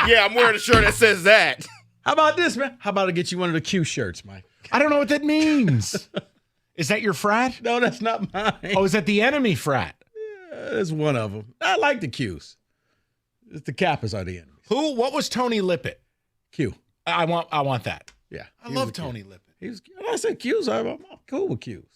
Yeah, I'm wearing a shirt that says that. How about this, man? How about I get you one of the Q shirts, Mike? I don't know what that means. Is that your frat? No, that's not mine. Oh, is that the enemy frat? Yeah, that's one of them. I like the Qs. It's the Kappas are the enemy. Who? What was Tony Lippett? Q. I want that. Yeah, I love Tony Lippett. I said Qs. I'm cool with Qs.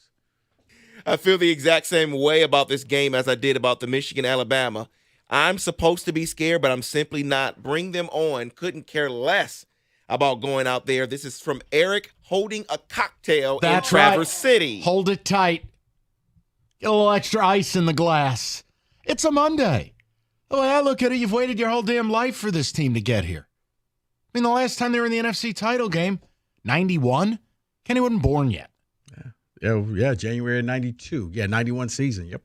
I feel the exact same way about this game as I did about the Michigan-Alabama. I'm supposed to be scared, but I'm simply not. Bring them on. Couldn't care less about going out there. This is from Eric holding a cocktail in Traverse City. Hold it tight. Get a little extra ice in the glass. It's a Monday. The way I look at it, you've waited your whole damn life for this team to get here. I mean, the last time they were in the NFC title game, 91, Kenny wasn't born yet. Yeah. Yeah, January of 92. Yeah, 91 season. Yep.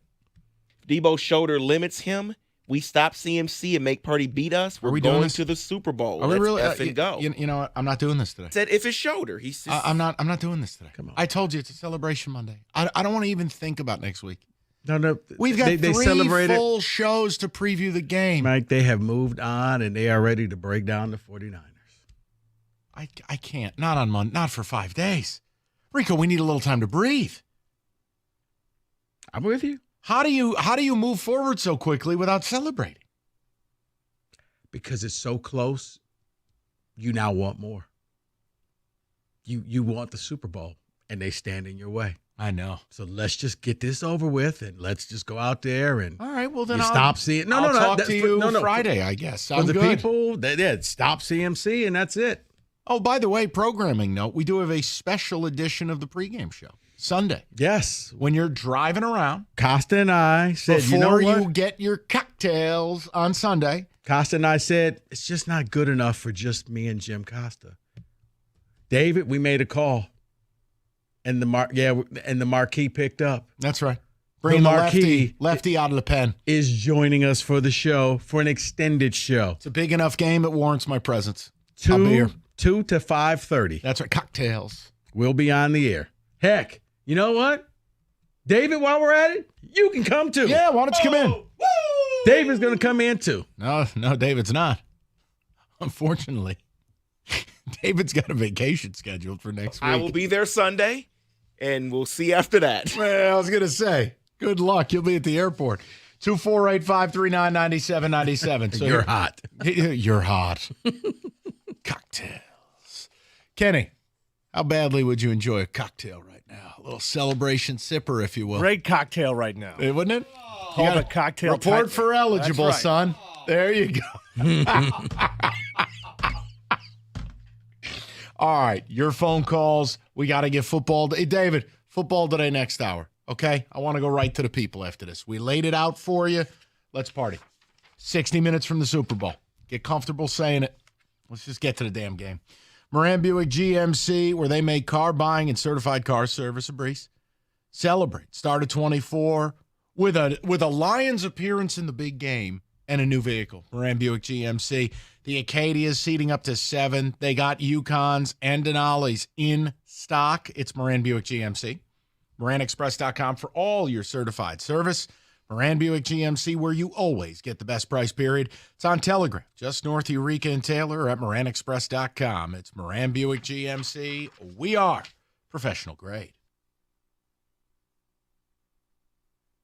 Debo's shoulder limits him. We stop CMC and make Purdy beat us. We're going to the Super Bowl. Are we really? Let's effing go. You know what? I'm not doing this today. Said if his shoulder. I'm not doing this today. Come on. I told you it's a celebration Monday. I don't want to even think about next week. No. We've got three full shows to preview the game. Mike, they have moved on, and they are ready to break down the 49ers. I can't. Not on Monday. Not for 5 days. Rico, we need a little time to breathe. I'm with you. How do you move forward so quickly without celebrating? Because it's so close, you now want more. You want the Super Bowl, and they stand in your way. I know. So let's just get this over with, and let's just go out there and. All right. Well, then I'll stop seeing. No. Talk to you Friday, I guess. For the people, they did stop CMC, and that's it. Oh, by the way, programming note: we do have a special edition of the pregame show Sunday. Yes, when you're driving around, Costa and I said, before you get your cocktails on Sunday. Costa and I said it's just not good enough for just me and Jim Costa. David, we made a call. And the marquee picked up. That's right. Bring the lefty out of the pen. Is joining us for the show, for an extended show. It's a big enough game. It warrants my presence. 2 to 5:30. That's right. Cocktails. We'll be on the air. Heck, you know what? David, while we're at it, you can come too. Yeah, why don't you come in? Woo! David's going to come in too. No, David's not. Unfortunately. David's got a vacation scheduled for next week. I will be there Sunday. And we'll see after that. Well, I was going to say, good luck. You'll be at the airport. 248-539-9797. So you're hot. You're hot. Cocktails. Kenny, how badly would you enjoy a cocktail right now? A little celebration sipper, if you will. Great cocktail right now. Wouldn't it? You got a cocktail. Report for eligible, right, son. There you go. All right, your phone calls. We got to get football. Hey, David, football today next hour, okay? I want to go right to the people after this. We laid it out for you. Let's party. 60 minutes from the Super Bowl. Get comfortable saying it. Let's just get to the damn game. Moran Buick GMC, where they make car buying and certified car service a breeze. Celebrate. Start at 24 with a Lions appearance in the big game and a new vehicle. Moran Buick GMC. The Acadia's seating up to 7. They got Yukons and Denali's in stock. It's Moran Buick GMC. MoranExpress.com for all your certified service. Moran Buick GMC, where you always get the best price, period. It's on Telegram, just north of Eureka and Taylor, or at MoranExpress.com. It's Moran Buick GMC. We are professional grade.